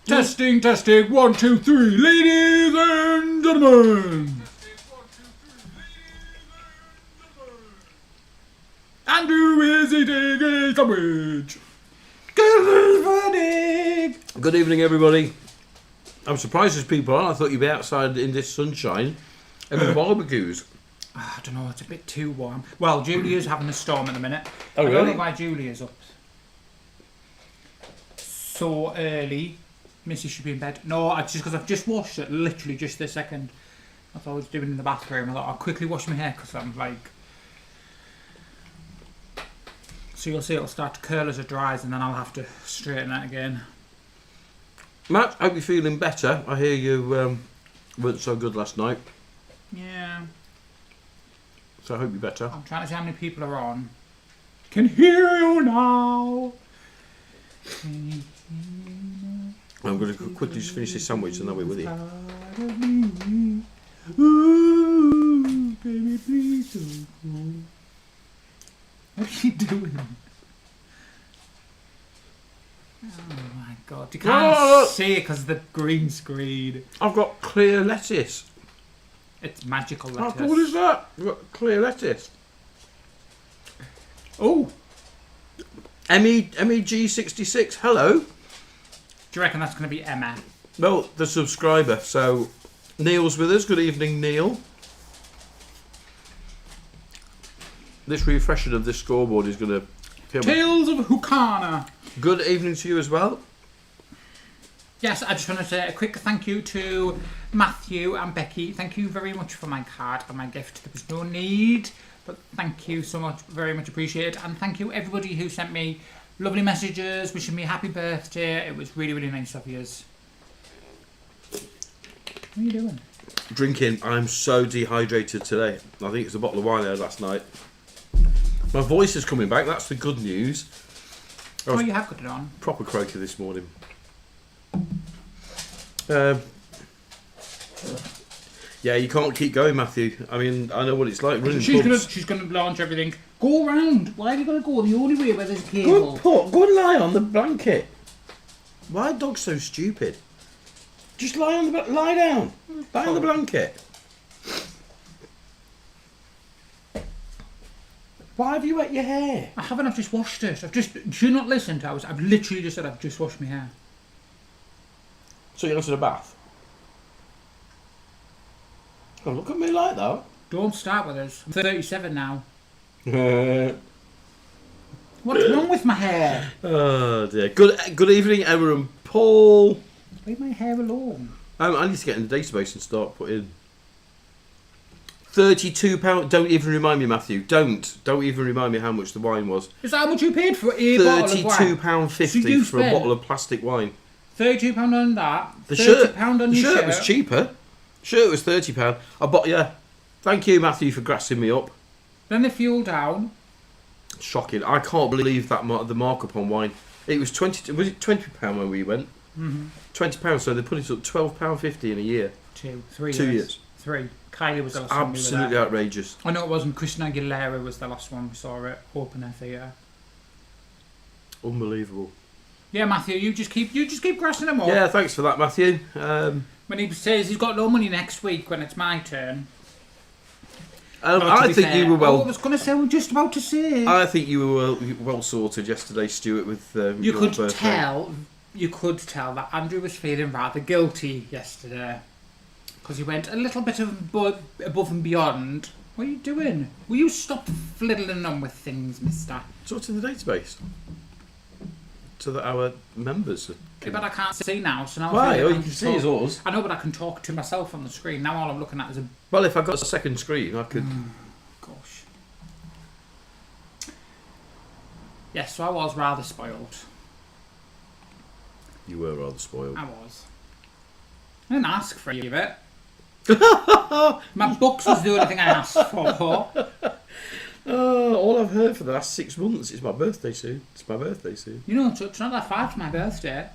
Testing, testing, 1, 2, 3, ladies and gentlemen. Andrew is eating a sandwich. Good evening, everybody. I'm surprised there's people on. I thought you'd be outside in this sunshine having barbecues. I don't know, it's a bit too warm. Well, Julia's having a storm at the minute. Oh, I don't really? know why Julia's up so early. Missy should be in bed. No, it's just because I've just washed it, literally just this second. That's what I was doing in the bathroom. I thought I'll quickly wash my hair because I'm like... So you'll see it'll start to curl as it dries and then I'll have to straighten it again. Matt, hope you're feeling better. I hear you weren't so good last night, Yeah. so I hope you're better. I'm trying to see how many people are on. Can hear you now. I'm going to quickly just finish this sandwich and then we're with you. Ooh, baby, please don't go. What are you doing? Oh my god, you can't see it because of the green screen. I've got clear lettuce. It's magical How lettuce. cool is that? I've got clear lettuce. Oh, MEG66, hello. do you reckon that's going to be Emma? Well, the subscriber. So, Neil's with us. Good evening, Neil. This refreshing of this scoreboard is going to kill me. Tales of Hukana. Good evening to you as well. Yes, I just want to say a quick thank you to Matthew and Becky. Thank you very much for my card and my gift. There was no need, but thank you so much, very much appreciated. And thank you everybody who sent me lovely messages, wishing me a happy birthday. It was really, really nice of yous. What are you doing? Drinking. I'm so dehydrated today. I think it's a bottle of wine I had last night. My voice is coming back. That's the good news. Oh, you have got it on. Proper croaky this morning. Yeah, you can't keep going, Matthew. I mean, I know what it's like running pubs. She's gonna launch everything. Go round. Why have you got to go the only way where there's a cable? Go and lie on the blanket. Why are dogs so stupid? Just lie on the lie down. Lie on the blanket. Why have you wet your hair? I haven't. I've just washed it. Do you not listen to us? I've literally just said I've just washed my hair. So you're not in a bath? Oh, look at me like that. Don't start with us. I'm 37 now. What's wrong with my hair? Oh dear. Good evening, Emma and Paul. Leave my hair alone. I need to get in the database and start putting £32. Don't even remind me, Matthew. Don't even remind me how much the wine was. Is that how much you paid for a bottle of wine? £32.50 for a bottle of plastic wine. £32 on that. The £30 shirt, on the your shirt was cheaper. Shirt was £30. I bought. Yeah. Thank you, Matthew, for grassing me up. Then the fuel down. Shocking. I can't believe that the markup on wine. It was £20. Was it £20 when we went? Mm-hmm. £20. So they put it up £12.50 in a year. 2 3 2 years. years. 3. Kylie was the last one. Absolutely outrageous. I know it wasn't. Christina Aguilera was the last one we saw at Open Air Theatre. Unbelievable. Yeah, Matthew, you just keep grassing him up. Yeah, thanks for that, Matthew. When he says he's got no money next week when it's my turn. I think you were well. I was going to say, we're just about to say. I think you were well sorted yesterday, Stuart. With you your could birthday. you could tell that Andrew was feeling rather guilty yesterday because he went a little bit above and beyond. What are you doing? Will you stop fiddling on with things, Mister? Sorting the database so that our members. Yeah, but I can't see now, so now. Why? I All you can see is us. I know, but I can talk to myself on the screen. Now all I'm looking at is a... Well, if I got a second screen, I could... Gosh. Yes, so I was rather spoiled. You were rather spoiled. I was. I didn't ask for any of it. My books was the only thing I asked for. All I've heard for the last 6 months is my birthday soon. It's my birthday soon. You know, it's not that far to my birthday.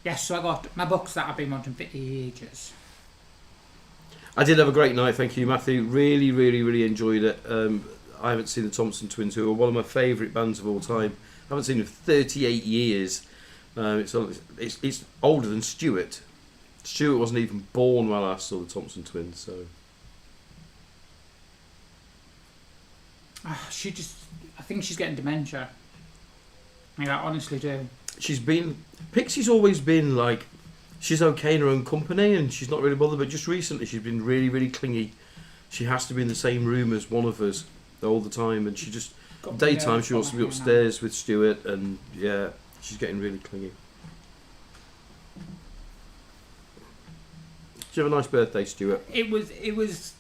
Yes, so I got my books that I've been wanting for ages. I did have a great night, thank you, Matthew. Really, really, really enjoyed it. I haven't seen the Thompson Twins, who are one of my favourite bands of all time. I haven't seen them for 38 years. It's older than Stuart. Stuart wasn't even born when I saw the Thompson Twins, so... I think she's getting dementia. I honestly do. Pixie's always been like, she's okay in her own company and she's not really bothered, but just recently she's been really, really clingy. She has to be in the same room as one of us all the time, and she just, daytime she wants to be upstairs with Stuart, and yeah, she's getting really clingy. Did you have a nice birthday, Stuart? It was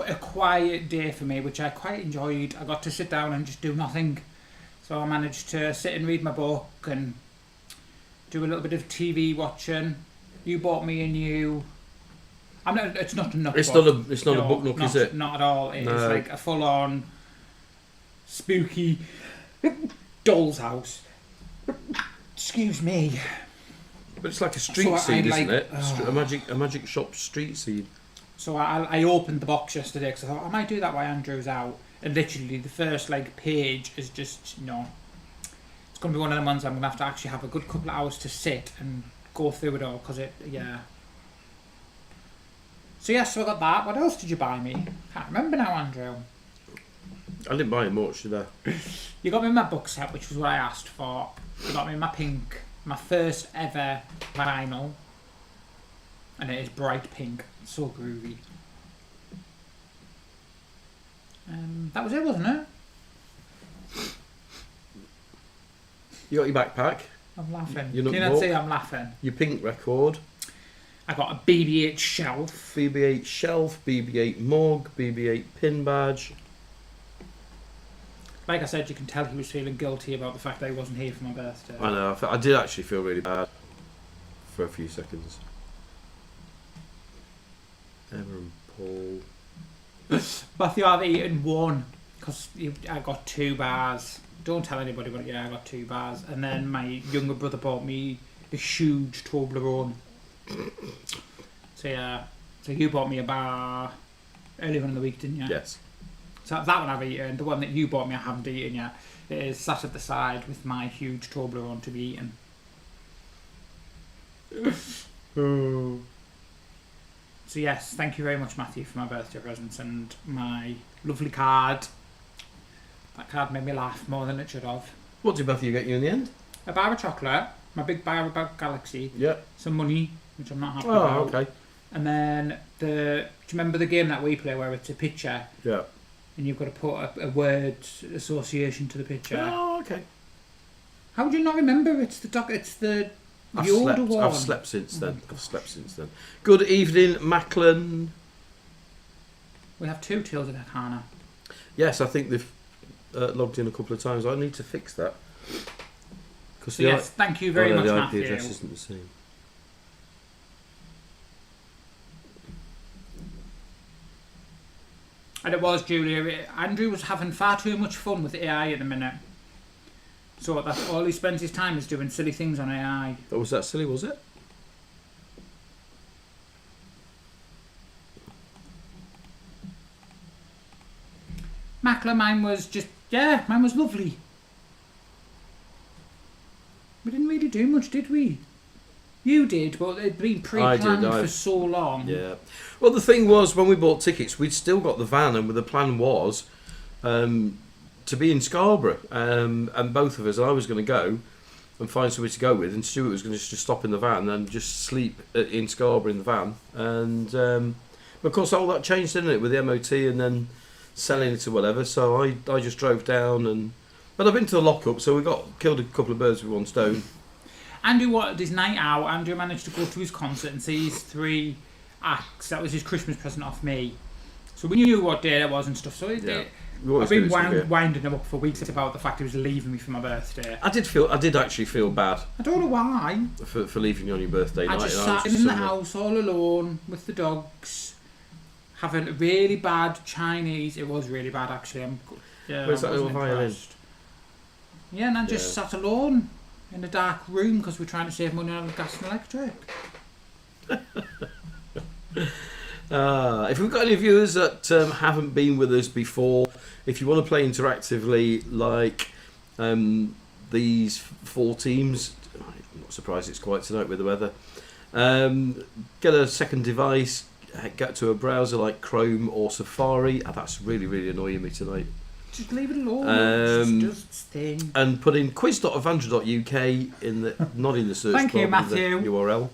a quiet day for me, which I quite enjoyed. I got to sit down and just do nothing. So I managed to sit and read my book and do a little bit of TV watching. You bought me a new... it's not a Nook book. It's not a book Nook, is it? Not at all. It's like a full-on spooky doll's house. Excuse me. But it's like a street seed, isn't it? A magic shop street seed. So I opened the box yesterday because I thought I might do that while Andrew's out. And literally the first page is just, it's going to be one of the ones I'm going to have to actually have a good couple of hours to sit and go through it all, because So yeah, so I got that. What else did you buy me? Can't remember now, Andrew. I didn't buy much, did I? You got me my book set, which was what I asked for. You got me my pink, my first ever vinyl. And it is bright pink. It's so groovy. That was it, wasn't it? You got your backpack. I'm laughing. Your Can you not see I'm laughing? Your pink record. I got a BB-8 shelf. BB-8 shelf, BB-8 mug, BB-8 pin badge. Like I said, you can tell he was feeling guilty about the fact that he wasn't here for my birthday. I know. I did actually feel really bad for a few seconds. Emma and Paul. Matthew, I've eaten one because I got 2 bars. Don't tell anybody, but yeah, I got 2 bars. And then my younger brother bought me a huge Toblerone. So yeah, so you bought me a bar earlier in the week, didn't you? Yes. So that one I've eaten. The one that you bought me, I haven't eaten yet. It is sat at the side with my huge Toblerone to be eaten. So yes, thank you very much, Matthew, for my birthday presents and my lovely card. That card made me laugh more than it should have. What did Matthew get you in the end? A bar of chocolate, my big bar about Galaxy, Yep. some money, which I'm not happy about. Oh, okay. And then do you remember the game that we play where it's a picture? Yeah. And you've got to put a word association to the picture. Oh, okay. How would you not remember? It's the Yoda one. I've slept since then. Good evening, Macklin. We have 2 Tales of Hannah. Yes, I think they've logged in a couple of times. I need to fix that. So yes, thank you very much, the Matthew. IP address isn't the same. And it was, Julia. Andrew was having far too much fun with AI at the minute. So that's all he spends his time is doing silly things on AI. Oh, was that silly, was it? Macklin, mine was lovely. We didn't really do much, did we? You did, but it'd been pre-planned for so long. Yeah. Well, the thing was, when we bought tickets, we'd still got the van, and the plan was to be in Scarborough. And both of us, I was going to go and find somebody to go with, and Stuart was going to just stop in the van and just sleep in Scarborough in the van. And of course, all that changed, didn't it, with the MOT and then selling it or whatever. So I just drove down, but I've been to the lockup, so we killed a couple of birds with one stone. Andrew wanted his night out. Andrew managed to go to his concert and see his 3 acts. That was his Christmas present off me. So we knew what day it was and stuff. So I've been winding him up for weeks about the fact he was leaving me for my birthday. I did actually feel bad. I don't know why. For leaving you on your birthday night. I just sat in the house all alone with the dogs, having a really bad Chinese. It was really bad, actually. Where's that little violin? Yeah, and I just sat alone in a dark room because we're trying to save money on gas and electric. If we've got any viewers that haven't been with us before, if you want to play interactively like these 4 teams, I'm not surprised it's quiet tonight with the weather. Get a second device, get to a browser like Chrome or Safari. That's really, really annoying me tonight. Just leave it alone. Just sting. And put in quiz.avandra.uk in the not in the search Thank bar, you, but in Matthew. the URL.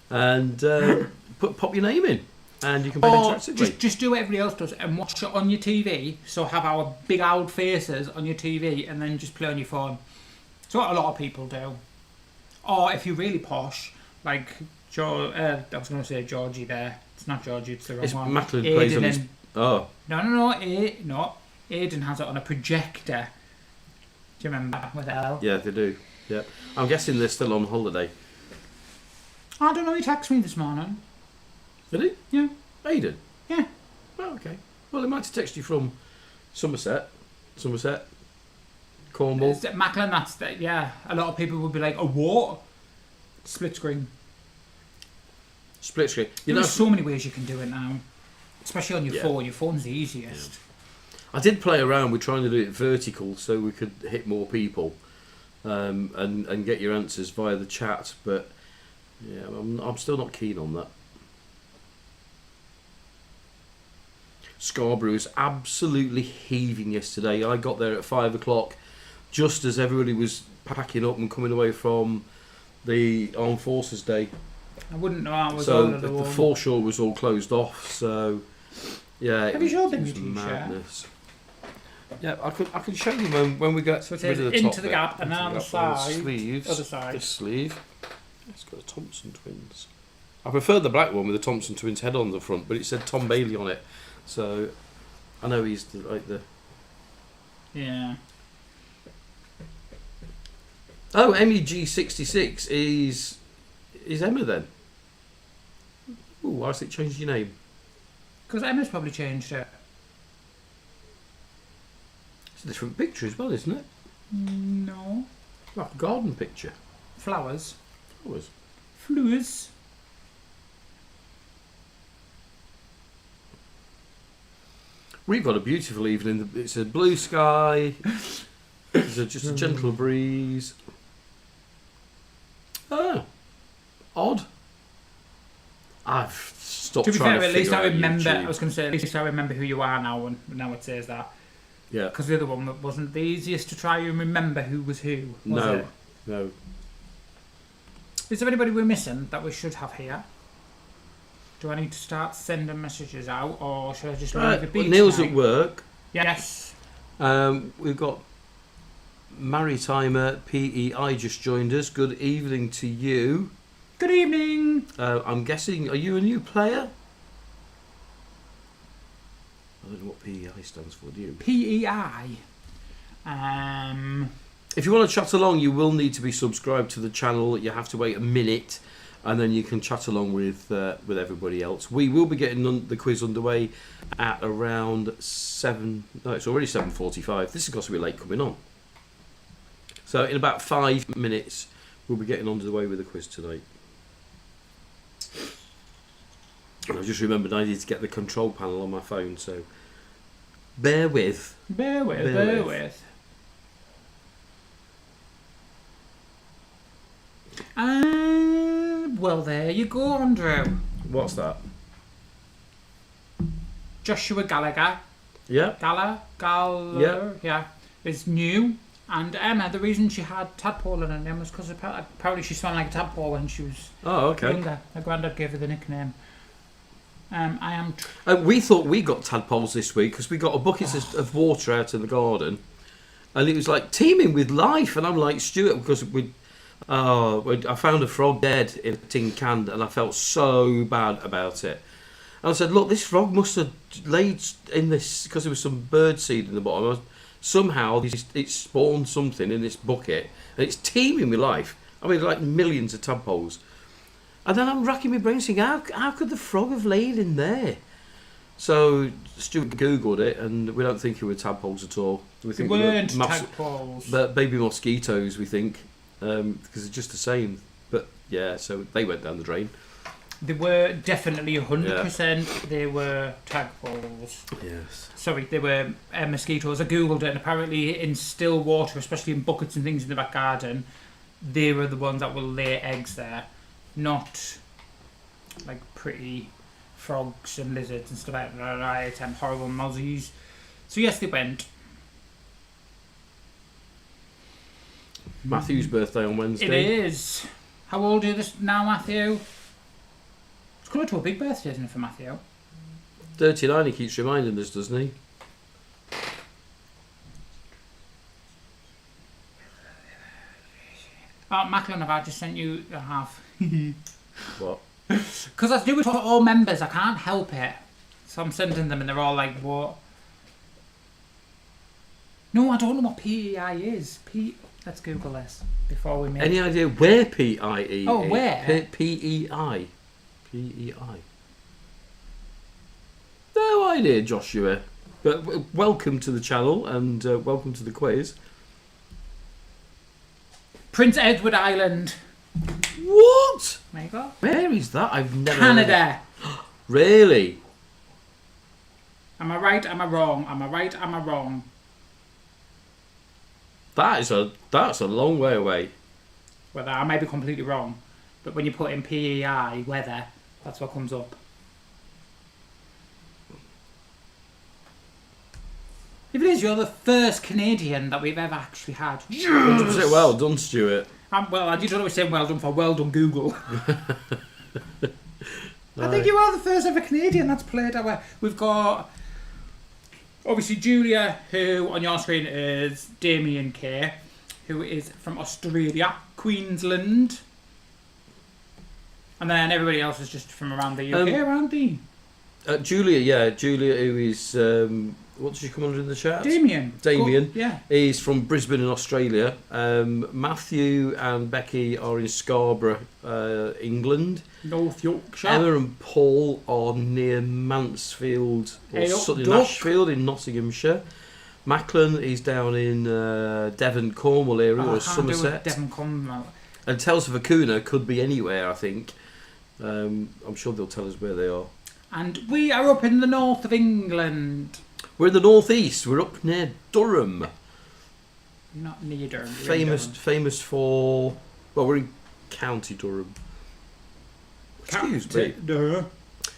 And pop your name in, and you can play Or interactively. just do what everybody else does and watch it on your TV. So have our big old faces on your TV, and then just play on your phone. It's what a lot of people do. Or if you're really posh, like I was going to say Georgie there. It's not Georgie. It's the wrong It's one. Macklin plays on Aiden his. Oh, No. Aiden has it on a projector. Do you remember with L? yeah, they do. Yeah, I'm guessing they're still on holiday. I don't know. He texted me this morning. Did he? Yeah. Aiden. Yeah. Oh, okay. Well, he might have texted you from Somerset, Cornwall. Is it Macklin? Yeah. A lot of people would be like, "A what?" Split screen. Split screen. You know, There's so many ways you can do it now, especially on your Yeah. phone. Your phone's the easiest. I did play around with trying to do it vertical so we could hit more people, and get your answers via the chat. But yeah, I'm still not keen on that. Scarborough was absolutely heaving yesterday. I got there at 5 o'clock, just as everybody was packing up and coming away from the Armed Forces Day. I wouldn't know how I was So on the the wall. foreshore was all closed off. So yeah, Have you showed them it your was t-shirt? madness. Yeah, I can show you when we get So it rid says of the into top the bit. gap, and then on the side, sleeves, other side. this sleeve. It's got a Thompson Twins. I prefer the black one with the Thompson Twins head on the front, but it said Tom Bailey on it, so I know he's the. Yeah. Oh, MEG66 is Emma then? Ooh, why has it changed your name? Because Emma's probably changed it. It's a different picture as well, isn't it? No. Like a garden picture. Flowers. Always. Flowers. We've got a beautiful evening. It's a blue sky. There's just a gentle breeze. Ah, odd. I've stopped To be trying fair, to at least figure I out remember. YouTube. I was going to say, at least I remember who you are now. And now it says that. Yeah. Because the other one wasn't the easiest to try and remember who was who. Was No. it? No. Is there anybody we're missing that we should have here? Do I need to start sending messages out, or should I just leave it be? Well, Neil's tonight? at work. Yes. We've got Maritimer PEI just joined us. Good evening to you. Good evening. I'm guessing, are you a new player? I don't know what PEI stands for, do you? PEI. If you want to chat along, you will need to be subscribed to the channel. You have to wait a minute, and then you can chat along with everybody else. We will be getting the quiz underway at around 7. No, it's already 7:45. This has got to be late coming on. So in about 5 minutes, we'll be getting underway with the quiz tonight. And I just remembered I need to get the control panel on my phone, so bear with. Bear with. Bear with. Well, there you go, Andrew. What's that? Joshua Gallagher. Yeah. Yeah. Is new. And Emma, the reason she had tadpole in her name was because apparently she swam like a tadpole when she was Oh, okay. younger. Her granddad gave her the nickname. I am. We thought we got tadpoles this week because we got a bucket of water out in the garden, and it was like teeming with life. And I'm like, Stuart, because I found a frog dead in a tin can, and I felt so bad about it. And I said, look, this frog must have laid in this because there was some bird seed in the bottom. Somehow it spawned something in this bucket, and it's teeming with life. I mean, like millions of tadpoles. And then I'm racking my brain saying, how could the frog have laid in there? So Stuart Googled it, and we don't think it were tadpoles at all. We They think weren't they were tadpoles. but baby mosquitoes, we think, because they're just the same. But yeah, so they went down the drain. They were definitely 100%. They were tadpoles. Yes. Sorry, they were mosquitoes. I googled it, and apparently in still water, especially in buckets and things in the back garden, they were the ones that will lay eggs there, not like pretty frogs and lizards and stuff like that. Right, and horrible mozzies. So yes, they went. Matthew's birthday on Wednesday. It is. How old are you this now, Matthew? It's coming to a big birthday, isn't it, for Matthew? 39, he keeps reminding us, doesn't he? Macklin, have I just sent you a half? What? Because I do it for all members, I can't help it. So I'm sending them and they're all like, what? No, I don't know what PEI is. Let's Google this before we make Any idea where PIE Oh, is? where? PEI. PEI. No idea, Joshua. But welcome to the channel and welcome to the quiz. Prince Edward Island. What? There you go. Where is that? I've never heard of it. Canada. Really? Am I right? Am I wrong? Am I right? Am I wrong? That's a long way away. Whether I may be completely wrong, but when you put in PEI weather, that's what comes up. If it is, you're the first Canadian that we've ever actually had. 100% well done, Stuart. Well, I don't always say well done for well done, Google. I think you are the first ever Canadian that's played our way. We've got, obviously, Julia, who on your screen is Damien K, who is from Australia, Queensland. And then everybody else is just from around the UK, around the... Julia, who is... what did she come under in the chat? Damien. Damien. Yeah. He's from Brisbane in Australia. Matthew and Becky are in Scarborough, England. North Yorkshire. Emma and Paul are near Mansfield or Sutton Ashfield in Nottinghamshire. Macklin is down in Devon, Cornwall area or Somerset. Devon, Cornwall. And Tales of Acuna could be anywhere, I think. I'm sure they'll tell us where they are. And we are up in the north of England. We're in the northeast. We're up near Durham. Not near Durham. We're in Durham. Famous for... Well, we're in County Durham. Excuse me. Durham.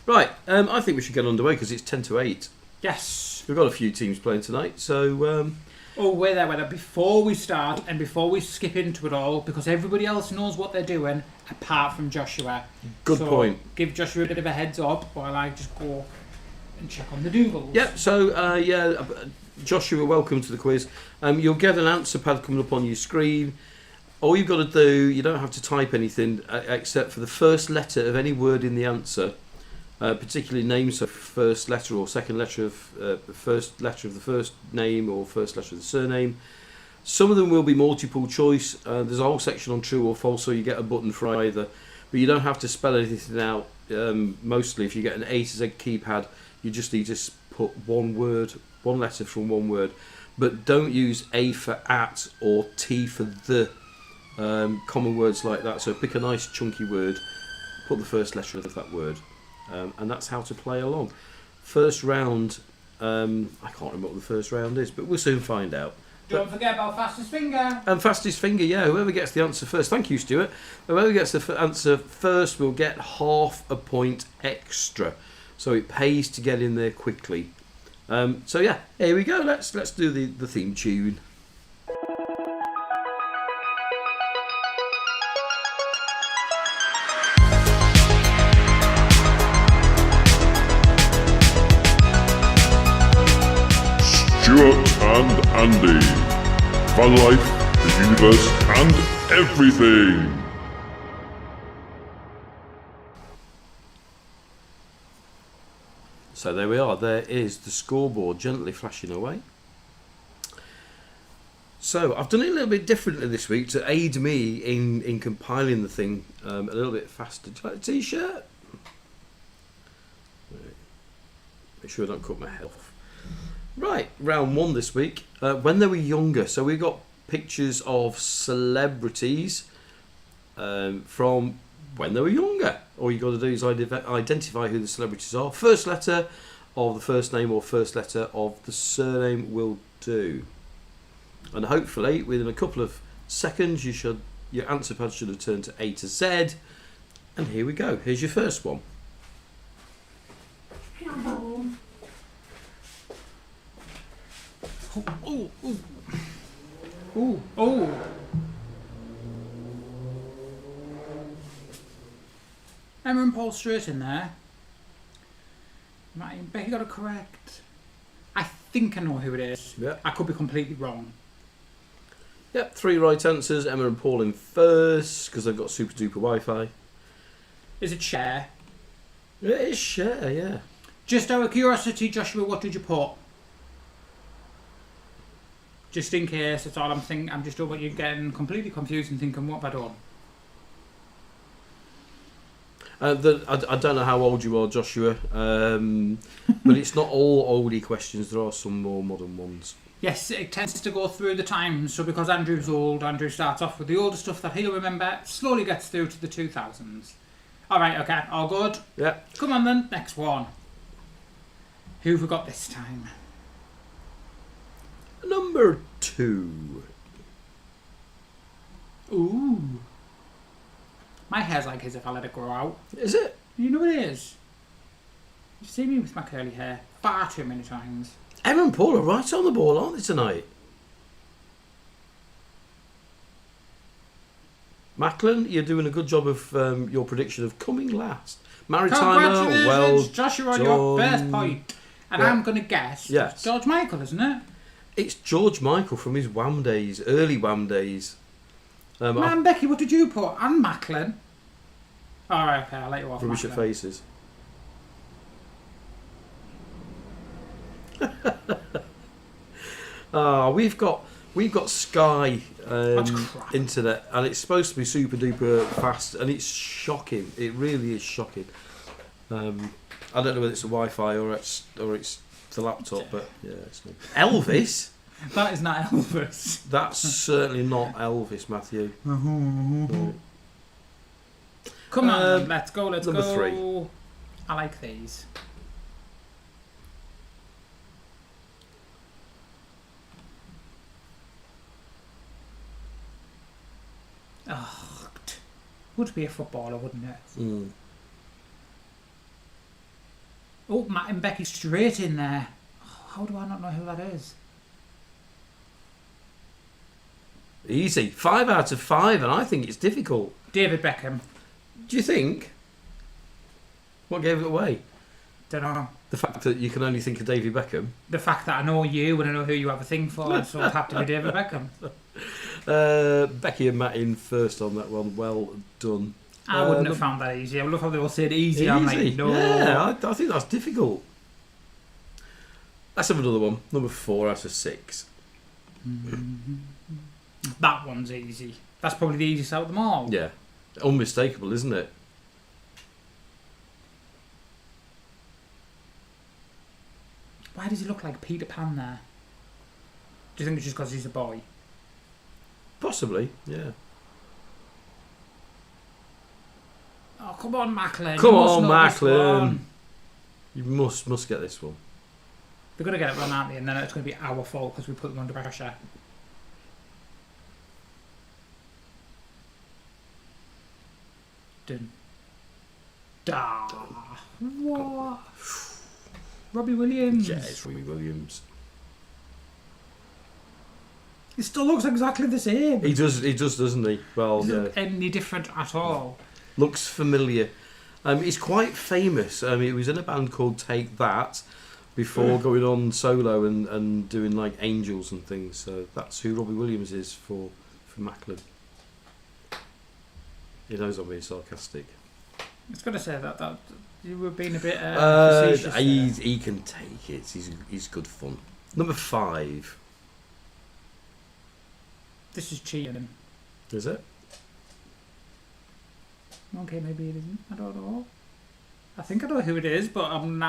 Right, I think we should get underway because it's 10 to 8. Yes. We've got a few teams playing tonight, so... wait there. Before we start and before we skip into it all, because everybody else knows what they're doing, apart from Joshua. Good point. Give Joshua a bit of a heads up while I just go and check on the doodles. Yep, so, Joshua, welcome to the quiz. You'll get an answer pad coming up on your screen. All you've got to do, you don't have to type anything except for the first letter of any word in the answer, particularly names, so first letter or second letter of first letter of the first name or first letter of the surname. Some of them will be multiple choice. There's a whole section on true or false, so you get a button for either. But you don't have to spell anything out. Mostly, if you get an A to Z keypad, you just need to put one word, one letter from one word. But don't use A for at or T for the. Common words like that. So pick a nice chunky word, put the first letter of that word, and that's how to play along. First round, I can't remember what the first round is, but we'll soon find out. Don't forget about fastest finger. And fastest finger, yeah. Whoever gets the answer first. Thank you, Stuart. Whoever gets the answer first will get half a point extra. So it pays to get in there quickly. So yeah, here we go. Let's do the theme tune. Stuart and Andy. Van life, the universe, and everything. So there we are. There is the scoreboard gently flashing away. So I've done it a little bit differently this week to aid me in compiling the thing a little bit faster. Do you like a t-shirt? Make sure I don't cut my head off. Right, round one this week. When they were younger, so we've got pictures of celebrities from when they were younger. longer. All you got to do is identify who the celebrities are. First letter of the first name or first letter of the surname will do. And hopefully, within a couple of seconds, your answer pad should have turned to A to Z. And here we go. Here's your first one. Oh. Emma and Paul straight in there. Right, Becky got it correct. I think I know who it is. Yeah. I could be completely wrong. Yep, 3 right answers. Emma and Paul in first because they've got super duper Wi-Fi. Is it Cher? It is Cher, yeah. Just out of curiosity, Joshua, what did you put? Just in case, that's all I'm thinking. I'm just over you getting completely confused and thinking, what have I done? I don't know how old you are, Joshua, but it's not all oldie questions. There are some more modern ones. Yes, it tends to go through the times. So because Andrew's old, Andrew starts off with the older stuff that he'll remember, slowly gets through to the 2000s. All right, okay, all good. Yeah. Come on then, next one. Who have we got this time? Number 2. Ooh. My hair's like his if I let it grow out. Is it? You know it is. You've seen me with my curly hair far too many times. Emma and Paul are right on the ball, aren't they, tonight? Macklin, you're doing a good job of your prediction of coming last. Maritimer, Congratulations, well Joshua, done. your first point. And Yeah. I'm going to guess Yes. George Michael, isn't it? It's George Michael from his Wham days, early Wham days. Man, Becky, what did you put? And Macklin. All right, okay, I'll let you off. Rubbish at Macklin. faces. We've got Sky That's crap. internet, and it's supposed to be super duper fast, and it's shocking. It really is shocking. I don't know whether it's the Wi-Fi or it's the laptop, but yeah, it's not. Elvis. That is not Elvis. That's certainly not Elvis, Matthew. Right. Come on, let's go, let's number go. 3. I like these. Oh, would be a footballer, wouldn't it? Mm. Oh, Matt and Becky straight in there. Oh, how do I not know who that is? Easy. 5 out of 5, and I think it's difficult. David Beckham. Do you think? What gave it away? Don't know. The fact that you can only think of David Beckham. The fact that I know you and I know who you have a thing for, so it had to be David Beckham. Becky and Matt in first on that one. Well done. I wouldn't have found that easy. I love how they all said easy. I'm like, no. Yeah, I think that's difficult. Let's have another one. Number 4 out of 6. That one's easy. That's probably the easiest out of them all. Yeah. Unmistakable, isn't it? Why does he look like Peter Pan there? Do you think it's just because he's a boy? Possibly, yeah. Oh, come on, Macklin. Come You must on, know this Macklin. one. You must get this one. They're going to get it wrong, aren't they? And then it's going to be our fault because we put them under pressure. Dun. Da. What? Robbie Williams. Yeah, it's Robbie Williams. He still looks exactly the same. He does, doesn't he? Well, Doesn't yeah. look any different at all. Looks familiar. He's quite famous. He was in a band called Take That before going on solo and doing like Angels and things. So that's who Robbie Williams is for Macklin. He knows I'm being sarcastic. I was going to say that you were being a bit facetious there. He can take it. He's good fun. Number 5. This is cheating. Is it? Okay, maybe it isn't. I don't know. I think I know who it is, but I'm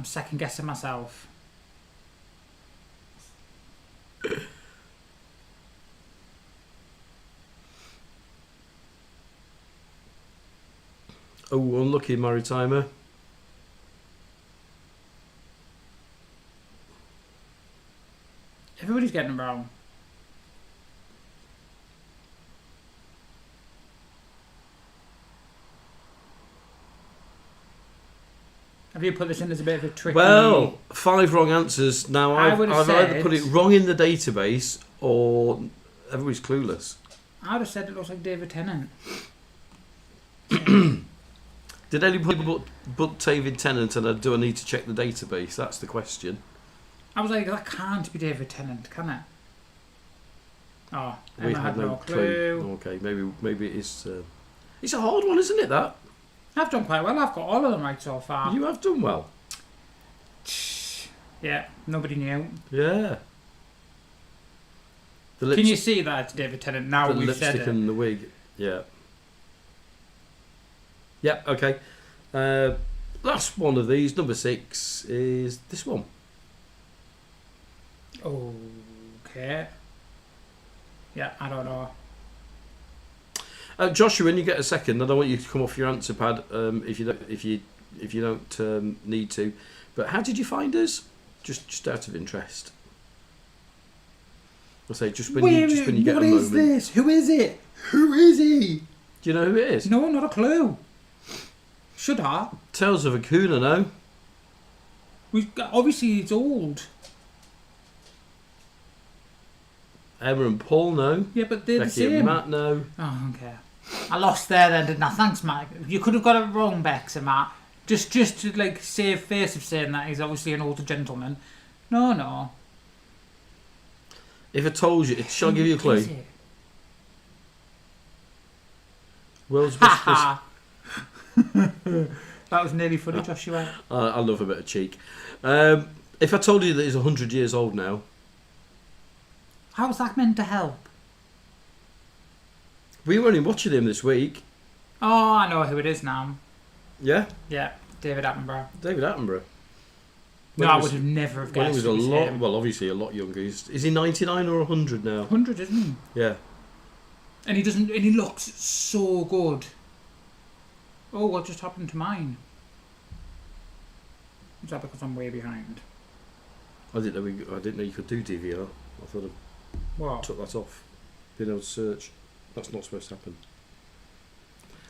second guessing myself. Oh, unlucky Maritimer. Everybody's getting them wrong. Have you put this in as a bit of a tricky... Well, 5 wrong answers. Now, I I've would have either said- put it wrong in the database or everybody's clueless. I would have said it looks like David Tennant. Did anybody but David Tennant, and do I need to check the database? That's the question. I was like, that can't be David Tennant, can it? Oh, We Emma had no clue. Okay, maybe it is. It's a hard one, isn't it? That I've done quite well. I've got all of them right so far. you have done well. Yeah, nobody knew. Yeah. The Can you see that it's David Tennant now the we've said lipstick it? and the wig? Yeah. Yeah. Okay. Last one of these, number 6, is this one. Okay. Yeah, I don't know. Joshua, when you get a second, I don't want you to come off your answer pad if you don't need to. But how did you find us? Just out of interest. I'll say just when you get a moment. What is this? Who is it? Who is he? Do you know who it is? No, not a clue. Should I? Tales of a Kuna, no? Obviously, it's old. Emma and Paul, no? Yeah, but they're the Becky and same. Matt, no? Oh, okay. I lost there then, didn't I? Thanks, Mike. You could have got it wrong, Bex and Matt. Just to like save face of saying that he's obviously an older gentleman. No. If I told you, shall I give you a Who clue? is it? World's best. Ha That was nearly funny, Joshua. I love a bit of cheek. If I told you that he's 100 years old now, How was that meant to help? we were only watching him this week. Oh, I know who it is now. Yeah, Yeah, David Attenborough. David Attenborough. No, When I he was- would have never have When he guessed was a it was lot, him. well, obviously a lot younger. Is he 99 or 100 now? 100, isn't he? Yeah. And he looks so good. Oh, what just happened to mine? Is that because I'm way behind? I didn't know you could do DVR. I thought I What? took that off. Being able to search. That's not supposed to happen.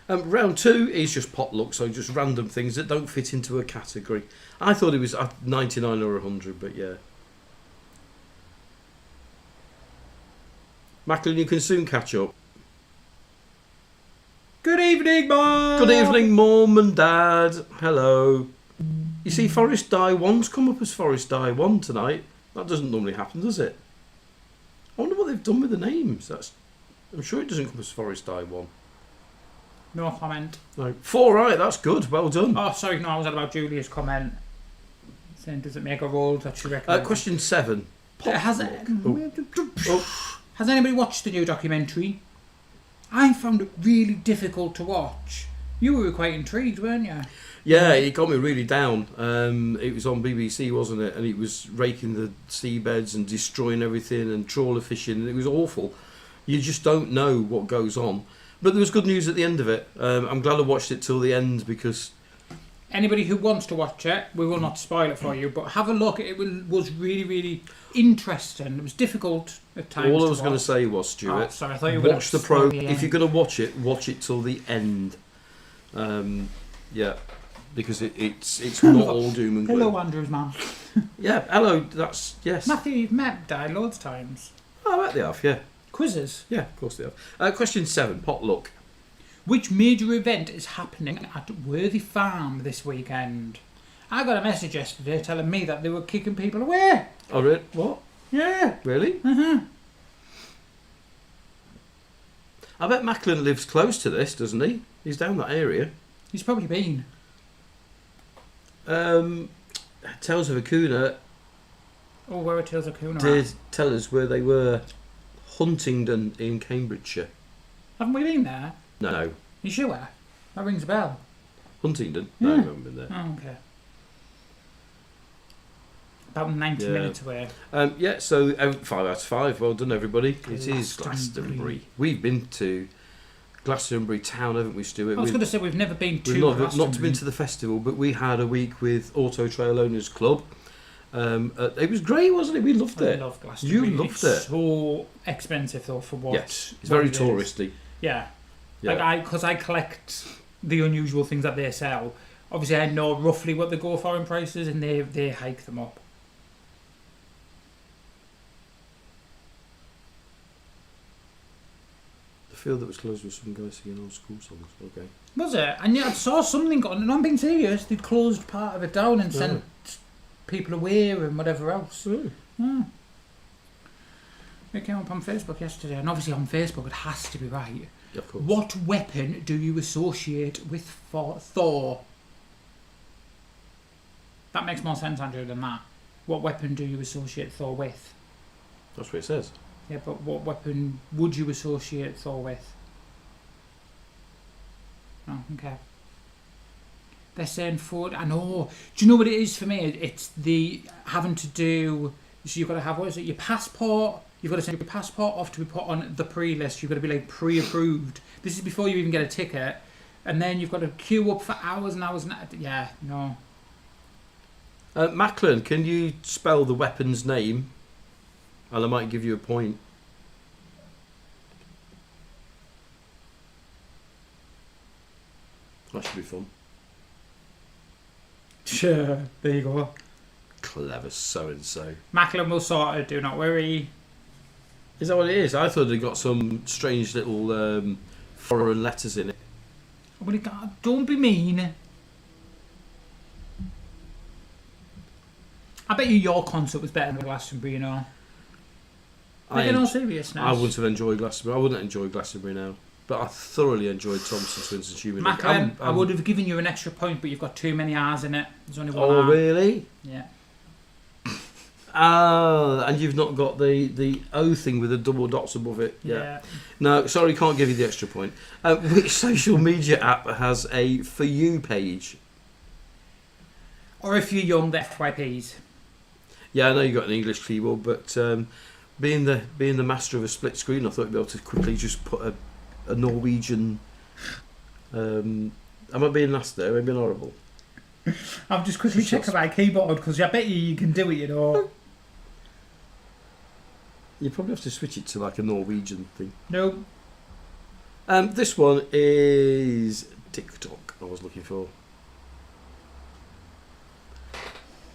Round 2 is just potluck, so just random things that don't fit into a category. I thought it was 99 or 100, but yeah. Macklin, you can soon catch up. Good evening, Mum! Good evening, Mum and Dad. Hello. You see, Forest Die 1's come up as Forest Die 1 tonight. That doesn't normally happen, does it? I wonder what they've done with the names. I'm sure it doesn't come as Forest Die 1. No comment. No. 4 right, that's good. Well done. Oh, sorry, no, I was on about Julia's comment. Saying, does it make a role that she recommends? Question 7. Has Oh, Has anybody watched the new documentary? I found it really difficult to watch. You were quite intrigued, weren't you? yeah, it got me really down. It was on BBC, wasn't it? And it was raking the seabeds and destroying everything and trawler fishing, and it was awful. You just don't know what goes on. But there was good news at the end of it. I'm glad I watched it till the end because... Anybody who wants to watch it, we will not spoil it for you, but have a look. It was really, really interesting. It was difficult at times. All I was going to say was, Stuart, Oh, sorry, I thought you were watch the pro. gonna If you're going to watch it till the end. Yeah, because it's not all doom and gloom. Hello, Andrew's man. Yeah, hello. That's yes. Matthew, you've met Di loads of times. Oh, I bet they have. Yeah, Quizzes. yeah, of course they have. Question 7. Potluck. Which major event is happening at Worthy Farm this weekend? I got a message yesterday telling me that they were kicking people away. Oh, really? What? Yeah. Really? Uh-huh. I bet Macklin lives close to this, doesn't he? He's down that area. He's probably been. Tales of a Kuna Oh, where are Tales of Kuna did at? tell us where they were. Huntingdon in Cambridgeshire. Haven't we been there? No. You sure? That rings a bell. Huntingdon? No, I Yeah. haven't been there. Oh, okay. About 90 Yeah. minutes away. Yeah, so 5 out of 5. Well done, everybody. It is Glastonbury. Glastonbury. We've been to Glastonbury town, haven't we, Stuart? I was going to say we've never been to We've not Glastonbury. been to the festival, but we had a week with Auto Trail Owners Club. It was great, wasn't it? We loved I it. love Glastonbury. You loved it's it. so expensive though for what? Yes, it's what very it is. touristy. Yeah. Yeah. Because I collect the unusual things that they sell. Obviously, I know roughly what they go for in prices, and they hike them up. The field that was closed was some guy singing old school songs. Okay. Was it? And yeah, I saw something on, and I'm being serious. They'd closed part of it down and sent people away and whatever else. Yeah. It came up on Facebook yesterday, and obviously on Facebook it has to be right. Yeah, of course. What weapon do you associate with Thor? That makes more sense, Andrew, than that. What weapon do you associate Thor with? That's what it says. Yeah, but what weapon would you associate Thor with? Oh, okay. They're saying Ford. I know. Do you know what it is for me? It's the having to do. So you've got to have, what is it? Your passport. You've got to send your passport off to be put on the pre-list. You've got to be like pre-approved. This is before you even get a ticket, and then you've got to queue up for hours and hours. And yeah, no. Macklin, can you spell the weapon's name? And I might give you a point. That should be fun. Sure. There you go. Clever so-and-so. Macklin will sort it. Do not worry. Is that what it is? I thought it got some strange little foreign letters in it. Well, don't be mean. I bet you your concert was better than Glastonbury, you know. Like, in all seriousness. I wouldn't have enjoyed Glastonbury. I wouldn't enjoy Glastonbury now. But I thoroughly enjoyed Thompson Twins and Human League. Macklin, I would have given you an extra point, but you've got too many R's in it. There's only one Oh, R. really? Yeah. And you've not got the O thing with the double dots above it. Yeah. No, sorry, can't give you the extra point. Which social media app has a For You page? Or if you're young, the FYPs. Yeah, I know you got an English keyboard, but being the master of a split screen, I thought you'd be able to quickly just put a Norwegian. Am I being nasty there? Am I being horrible? I've just quickly checked my keyboard because I bet you can do it, you know. You probably have to switch it to like a Norwegian thing. No. This one is TikTok. I was looking for.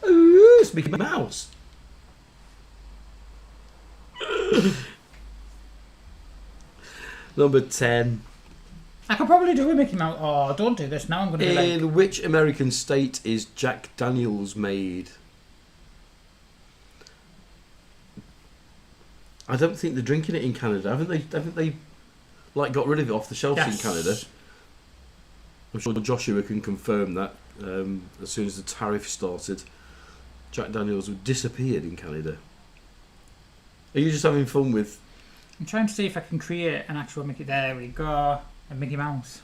Ooh, it's Mickey Mouse. Number 10. I could probably do a Mickey Mouse. Oh, don't do this now. I'm going to be like... In which American state is Jack Daniels made? I don't think they're drinking it in Canada. Haven't they like got rid of it off the shelves in Canada? I'm sure Joshua can confirm that as soon as the tariff started. Jack Daniels disappeared in Canada. Are you just having fun with... I'm trying to see if I can create an actual Mickey... There we go. A Mickey Mouse.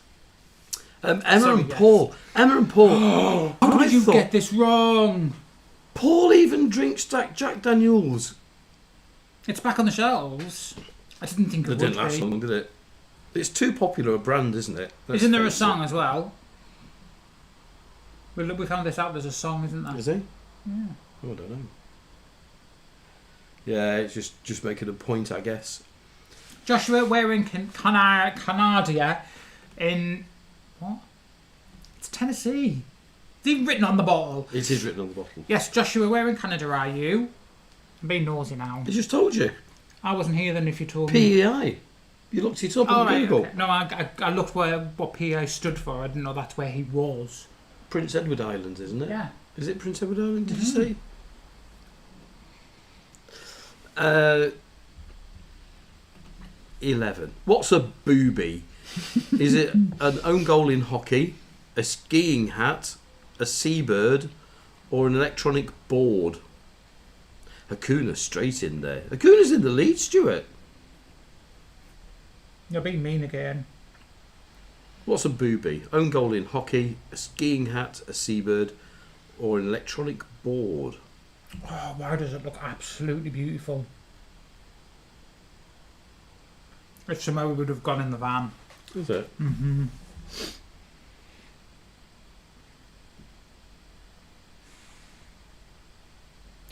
Emma and Paul. Emma and Paul. How did you get this wrong? Paul even drinks Jack Daniels. It's back on the shelves. I didn't think it would be. It didn't last long, did it? It's too popular a brand, isn't it? Isn't there a song as well? We found this out. There's a song, isn't there? Is there? Yeah. Oh, I don't know. Yeah, it's just making a point, I guess. Joshua wearing Canardia in... What? It's Tennessee. It's even written on the bottle. It is written on the bottle. Yes, Joshua, where in Canada are you? I'm being nosy now. I just told you. I wasn't here then if you told me. PEI. You looked it up on Google. Okay. No, I looked what PEI stood for. I didn't know that's where he was. Prince Edward Island, isn't it? Yeah. Is it Prince Edward Island, did you say? 11. What's a booby? Is it an own goal in hockey, a skiing hat, a seabird, or an electronic board? Hakuna straight in there. Hakuna's in the lead, Stuart. You're being mean again. What's a booby? Own goal in hockey, a skiing hat, a seabird, or an electronic board? Oh, why does it look absolutely beautiful? If somehow we would have gone in the van. Is it?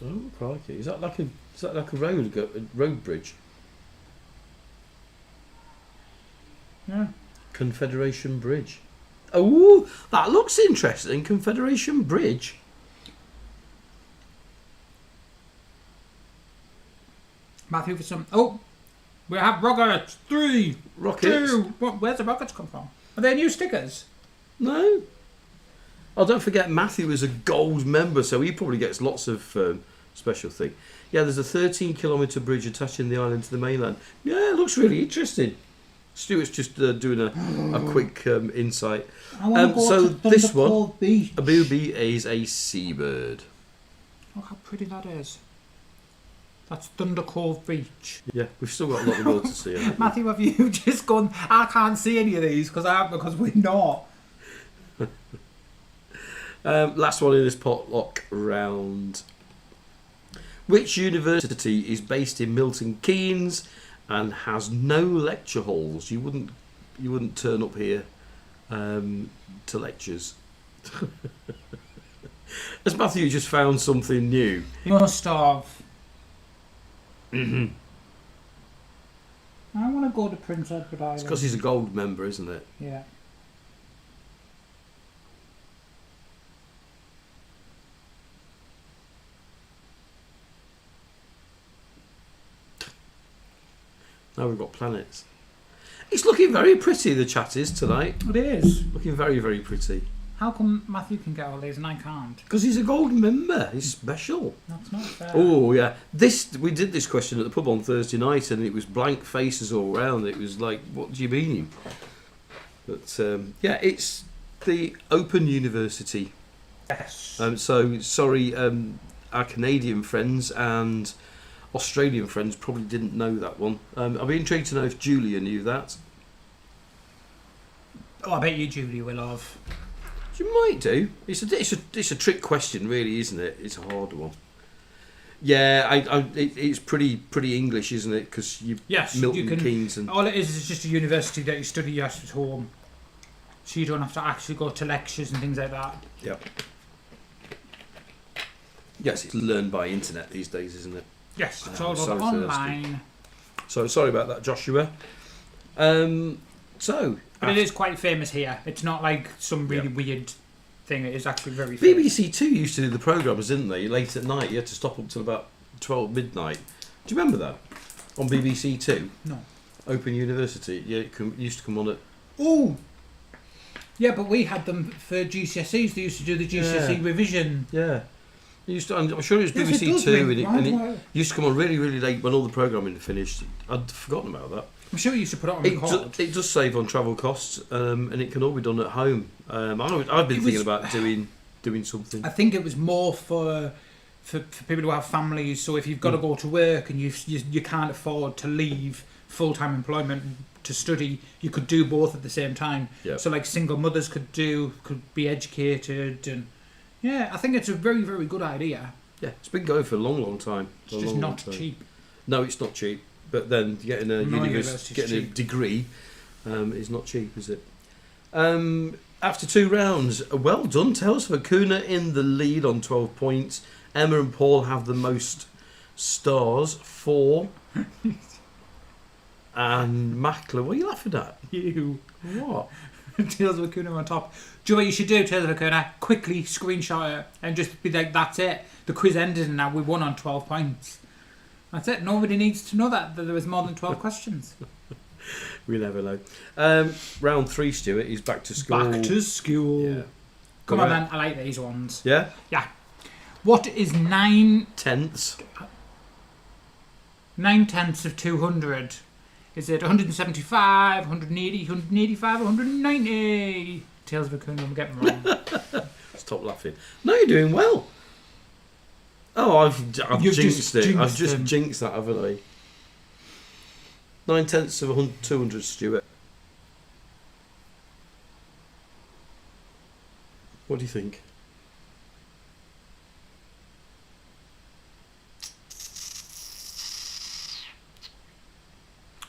Oh, crikey! Is that like a road bridge? Yeah. Confederation Bridge. Oh, that looks interesting. Confederation Bridge. Matthew for some. Oh, we have rockets. 3, Rockets. 2. Where's the rockets come from? Are they new stickers? No. Oh, don't forget Matthew is a gold member, so he probably gets lots of special thing. Yeah, there's a 13-kilometre bridge attaching the island to the mainland. Yeah, it looks really interesting. Stuart's just doing a quick insight. I want to go so to this one, Thundercove Beach. a booby is a seabird. Look how pretty that is. That's Thundercove Beach. Yeah, we've still got a lot of world to see. haven't we? Matthew, have you just gone? I can't see any of these because we're not. Last one in this potluck round. Which university is based in Milton Keynes and has no lecture halls? You wouldn't turn up here to lectures. Has Matthew just found something new? You must have. I want to go to Prince Edward Island. It's because he's a gold member, isn't it? Yeah. Now we've got planets. It's looking very pretty, the chat is tonight. It is. Looking very, very pretty. How come Matthew can get all these and I can't? Because he's a gold member. He's special. That's not fair. Oh, yeah. We did this question at the pub on Thursday night and it was blank faces all round. It was like, what do you mean? But, yeah, it's the Open University. Yes. So, sorry, our Canadian friends and Australian friends probably didn't know that one. I'd be intrigued to know if Julia knew that. Oh, I bet you Julie will have. You might do. It's a trick question, really, isn't it? It's a hard one. Yeah, it's pretty English, isn't it? Because Yes, Milton you can. Keynes and All it is just a university that you study at home, so you don't have to actually go to lectures and things like that. yeah. Yes, it's learned by internet these days, isn't it? Yes, it's Oh, all I'm so over online. So sorry about that, Joshua. But it is quite famous here. It's not like some really weird thing. It is actually very famous. BBC Two used to do the programmes, didn't they? Late at night, you had to stop up till about 12 midnight. Do you remember that on BBC Two? No. Open University. Yeah, it used to come on at. Oh. Yeah, but we had them for GCSEs. They used to do the GCSE revision. Yeah. I'm sure it was Yes, BBC it does Two, ring. and Why? it used to come on really, really late when all the programming had finished. I'd forgotten about that. I'm sure you used to put it on record. It does save on travel costs, and it can all be done at home. I've been thinking about doing something. I think it was more for people who have families. So if you've got to go to work and you can't afford to leave full-time employment to study, you could do both at the same time. Yeah. So like single mothers could be educated, and yeah, I think it's a very, very good idea. Yeah, it's been going for a long, long time. It's just not cheap. No, it's not cheap. But then getting a university's getting a cheap. degree is not cheap, is it? After 2 rounds, well done, Tales of Acuna in the lead on 12 points. Emma and Paul have the most stars, 4. And Mackler, what are you laughing at? You. What? Tales of Acuna on top. Do you know what you should do, Tales of Acuna? Quickly screenshot it and just be like, that's it. The quiz ended and now we won on 12 points. That's it. Nobody needs to know that there was more than 12 questions. We never know. Round 3, Stuart, he's back to school. Back to school. Yeah. Come on, Right. man. I like these ones. Yeah? Yeah. What is 9 Tenths. 9/10 of 200? Is it 175, 180, 185, 190? Tales of Acuna, I'm getting wrong. Stop laughing. No, you're doing well. Oh, I've You've jinxed just it. I've jinxed just them. jinxed that, haven't I? 9/10 of 200, Stuart. What do you think?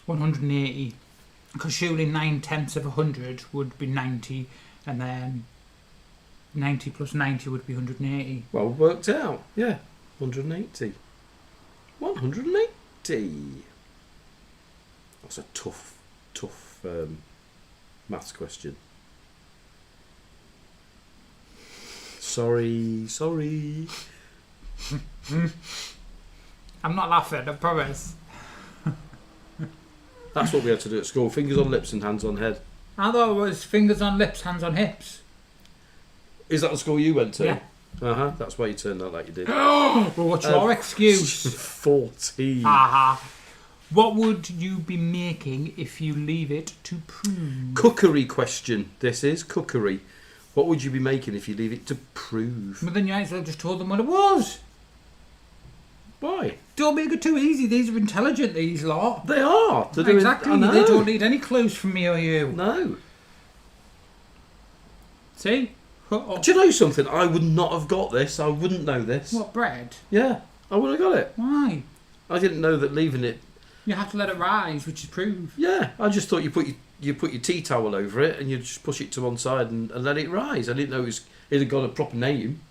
$180. Because surely 9/10 of 100 would be 90, and then 90 plus 90 would be 180. Well, worked out. Yeah, 180. 180. That's a tough maths question. Sorry. I'm not laughing, I promise. That's what we had to do at school. Fingers on lips and hands on head. I thought it was fingers on lips, hands on hips. Is that the school you went to? Yeah. Uh-huh. That's why you turned out like you did. Well, what's your excuse? 14. Haha. What would you be making if you leave it to prove? Cookery question. This is cookery. What would you be making if you leave it to prove? But then you might as well just told them what it was. Why? Don't make it too easy. These are intelligent, these lot. They are. They're doing- Exactly. I know. They don't need any clues from me or you. No. See? Oh, Do you know something? I would not have got this. I wouldn't know this. what, bread? Yeah, I would have got it. Why? I didn't know that leaving it. You have to let it rise, which is proof. Yeah, I just thought you put your tea towel over it and you just push it to one side and let it rise. I didn't know it had got a proper name.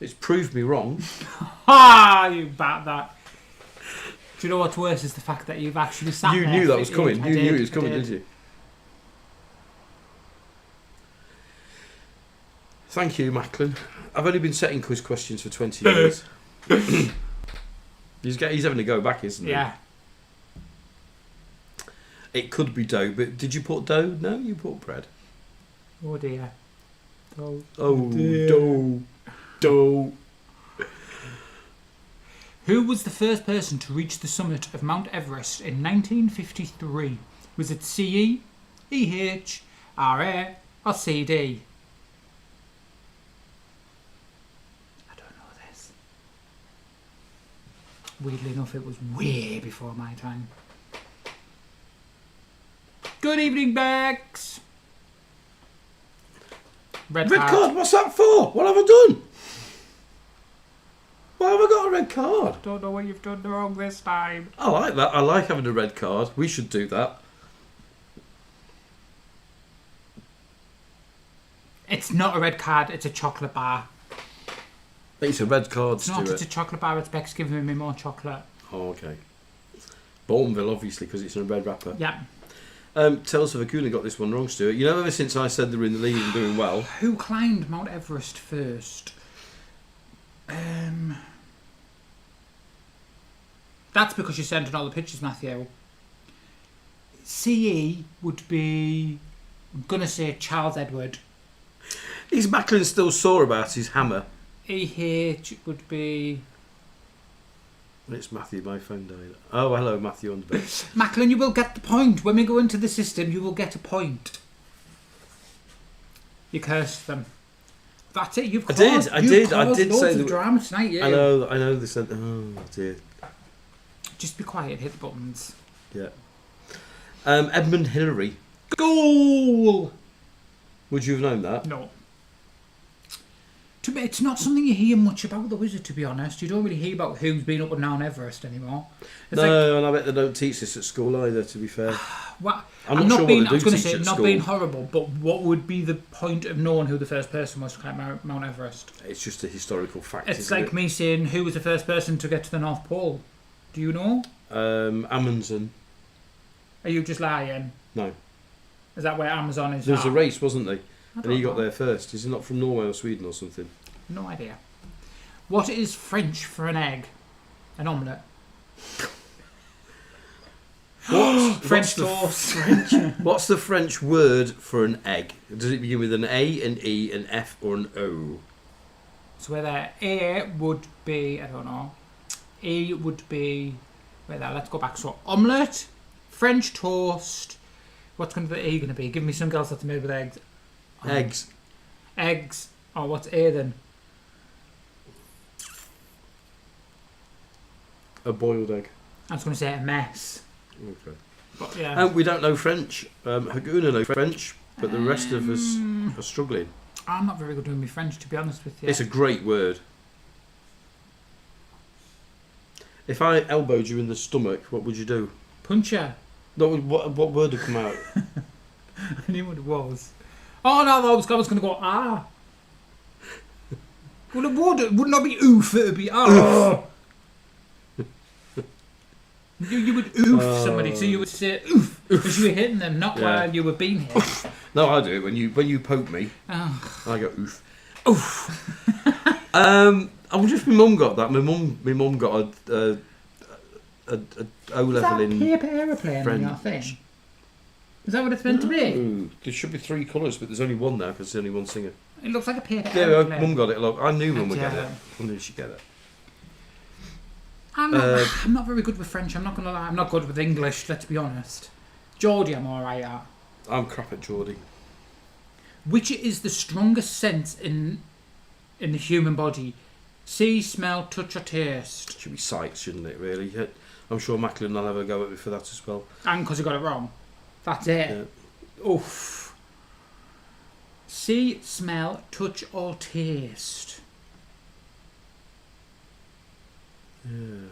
It's proved me wrong. Ha! You bat that. Do you know what's worse is the fact that you've actually sat You there knew that for was coming. I You did, knew it was I coming, did. didn't you? Thank you, Macklin. I've only been setting quiz questions for 20 years. He's having to go back, isn't he? Yeah. It could be dough, but did you put dough? No, you put bread. Oh dear. Oh. Oh, dear. dough. Who was the first person to reach the summit of Mount Everest in 1953? Was it CE, EH, RA, or CD? I don't know this. Weirdly enough, it was way before my time. Good evening, Bex. Red Red card, what's that for? What have I done? Why have I got a red card? Don't know what you've done wrong this time. I like that. I like having a red card. We should do that. It's not a red card, it's a chocolate bar. It's a red card, It's not, Stuart. it's a chocolate bar, it's Bex giving me more chocolate. Oh, okay. Bourneville, obviously, because it's in a red wrapper. Yeah. Tales of Akuna got this one wrong, Stuart. You know, ever since I said they were in the league and doing well, Who climbed Mount Everest first? That's because you're sending all the pictures, Matthew. CE would be, I'm going to say Charles Edward. is Macklin still sore about his hammer? EH would be... It's Matthew, my phone died. Oh, hello, Matthew on the bed. Macklin, you will get the point. When we go into the system, you will get a point. You cursed them. That's it. You've I caused, did, I you've did, I caused did loads say of that- drama tonight, you. I know, they said, oh dear. Just be quiet, hit the buttons. Yeah. Edmund Hillary. Goal! Would you have known that? No. To me, it's not something you hear much about, though, is it, to be honest? You don't really hear about who's been up and down Everest anymore. It's No, and I bet they don't teach this at school either, to be fair. what, I'm not sure being, what I they was do going to teach say, at not school. being horrible, but what would be the point of knowing who the first person was to climb Mount Everest? It's just a historical fact, It's isn't like me saying, who was the first person to get to the North Pole? Do you know? Amundsen. Are you just lying? No. Is that where Amazon is There was now? a race, wasn't there? I And don't he got know. there first. Is he not from Norway or Sweden or something? No idea. What is French for an egg? An omelette. French toast. What's the French word for an egg? Does it begin with an A, an E, an F, or an O? So whether A would be, I don't know. E would be, let's go back. So omelette, French toast. What's going to be E going to be? Give me something else that's made with eggs. Eggs. Eggs. Oh, what's A then? A boiled egg. I was going to say a mess. Okay. But yeah. We don't know French. Haguna knows French, but the rest of us are struggling. I'm not very good doing my French, to be honest with you. It's a great word. If I elbowed you in the stomach, what would you do? Puncher. No, what word had come out? I knew what it was. Oh no, I was going to go ah. Well, it would not be oof. It would be ah. You would oof somebody, so you would say oof because you were hitting them, not while you were being hit. No, I do it when you poke me. Oh. I go oof. Oof. I wonder if my mum got that. My mum got a O level in paper aeroplane French. on your thing? Is that what it's meant to be? Ooh, there should be 3 colours, but there's only one now because there's only one singer. It looks like a paper Yeah, aeroplane. Mum got it. Look, I knew Mum would get Yeah. it. I knew she'd get it. I'm not very good with French, I'm not going to lie. I'm not good with English, let's be honest. Geordie I'm alright at. I'm crap at Geordie. Which is the strongest sense in the human body? See, smell, touch or taste? Should be sight, shouldn't it? Really? Yeah. I'm sure Macklin will have a go at me for that as well. And because he got it wrong. That's it. Yeah. Oof. See, smell, touch or taste? Yeah.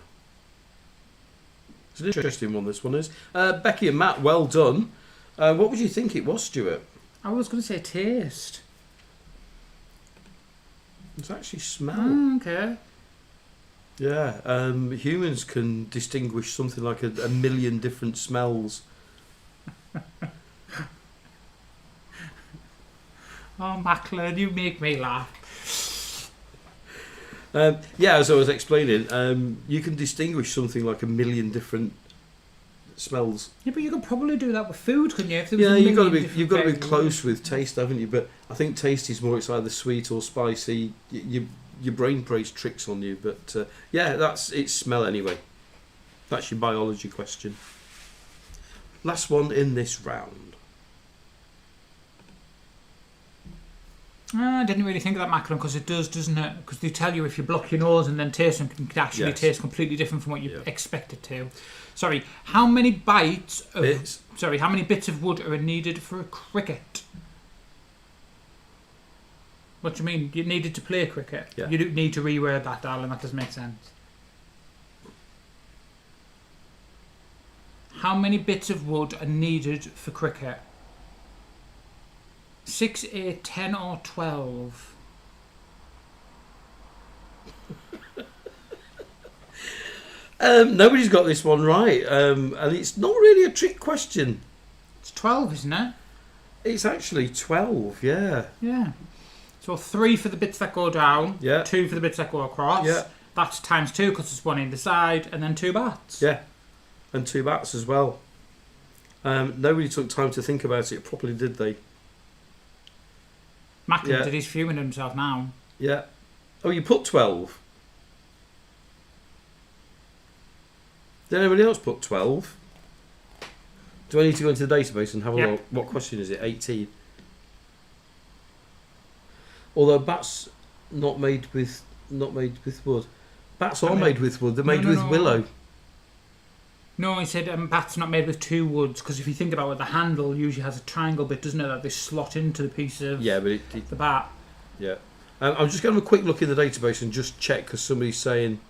It's an interesting one, this one is. Becky and Matt, well done. What would you think it was, Stuart? I was going to say taste. It's actually smell. Okay. Yeah. Humans can distinguish something like a million different smells. Oh, Macklin, you make me laugh. Yeah, as I was explaining, you can distinguish something like a million different smells. Yeah, but you could probably do that with food, couldn't you? If there was Yeah, a you've got to million be different you've got to be flavours. close with taste, haven't you? But I think taste is more. It's either sweet or spicy. Your brain plays tricks on you. But yeah, it's smell anyway. That's your biology question. Last one in this round. I didn't really think of that, Macklin, because it does, doesn't it? Because they tell you if you block your nose and then taste them, it can actually Yes. taste completely different from what you Yeah. expect it to. Sorry, how many bites of... Bits. Sorry, how many bits of wood are needed for a cricket? What do you mean? You needed to play cricket? Yeah. You don't need to reword that, darling. That doesn't make sense. How many bits of wood are needed for cricket? 6, 8, 10 or 12? Nobody's got this one right, and it's not really a trick question. It's 12, isn't it? It's actually 12. Yeah. Yeah. So 3 for the bits that go down, Yeah. 2 for the bits that go across. Yeah. That's times 2 because it's 1 either side, and then 2 bats. Yeah. And 2 bats as well. Nobody took time to think about it properly, did they? Macklin Yeah. did his fuming himself now. Yeah. Oh, you put 12. Did anybody else put 12? Do I need to go into the database and have a Yeah. look? What question is it? 18. Although bats not made with wood. Bats are made with wood. They're made No, with no. willow. No, he said bats not made with 2 woods because if you think about it, the handle usually has a triangle bit, doesn't it, that they slot into the piece of Yeah, but the bat. yeah. I'm just going to have a quick look in the database and just check because somebody's saying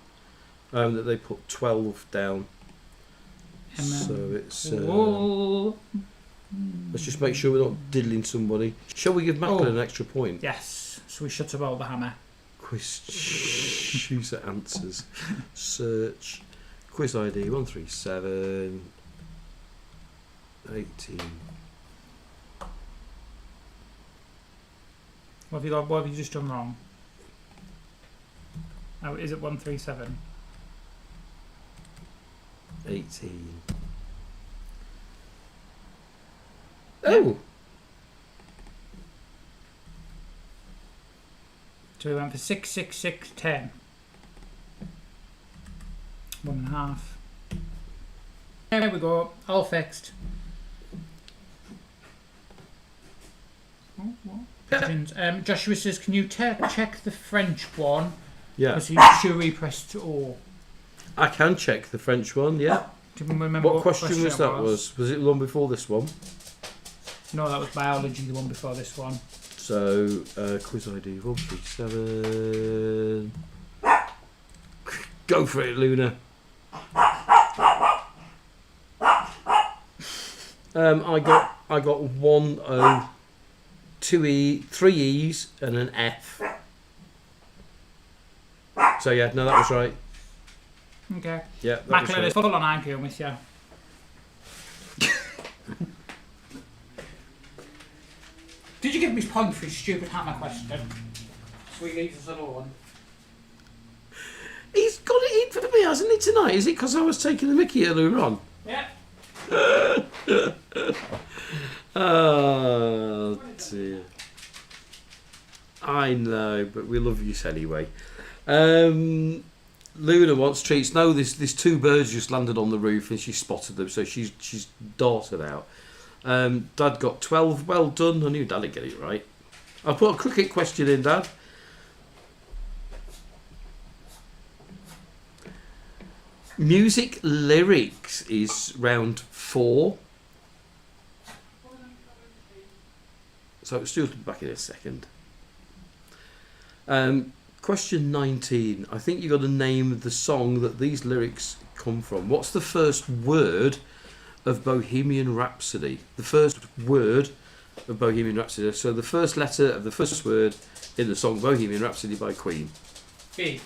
that they put 12 down. And then- So it's. Whoa. Let's just make sure we're not diddling somebody. Shall we give Macklin an extra point? Yes, so we shut about the hammer. Quiz choose answers. Search. Quiz ID 137 18. What have you just done wrong? Oh, is it 137? 18. Oh! So we went for 6, 6, 6, 10. 1.5. There we go, all fixed. Oh, what? Pigeons. Joshua says, can you check the French one? Yeah. Because he's sure he pressed O. I can check the French one, yeah. Do you remember What question was it that? Was it the one before this one? No, that was biology, the one before this one. So, quiz ID 137. Go for it, Luna. I got 1 O, 2 E, 3 E's, and an F. So yeah, no, that was right. Okay. Yeah, that was Macklin right. is full on arguing with you. Did you give me his point for his stupid hammer question? So he leaves us alone. He's got it in for me, hasn't he, tonight? Is it because I was taking the mickey earlier on? Yeah. Oh dear. I know, but we love you anyway. Luna wants treats. No, there's 2 birds just landed on the roof and she spotted them, so she's darted out. Dad got 12. Well done. I knew Dad'd get it right. I'll put a cricket question in, Dad. Music lyrics is round 4. So Stuart will be back in a second. Question 19. I think you got to name the song that these lyrics come from. What's the first word of Bohemian Rhapsody? The first word of Bohemian Rhapsody. So the first letter of the first word in the song Bohemian Rhapsody by Queen. B.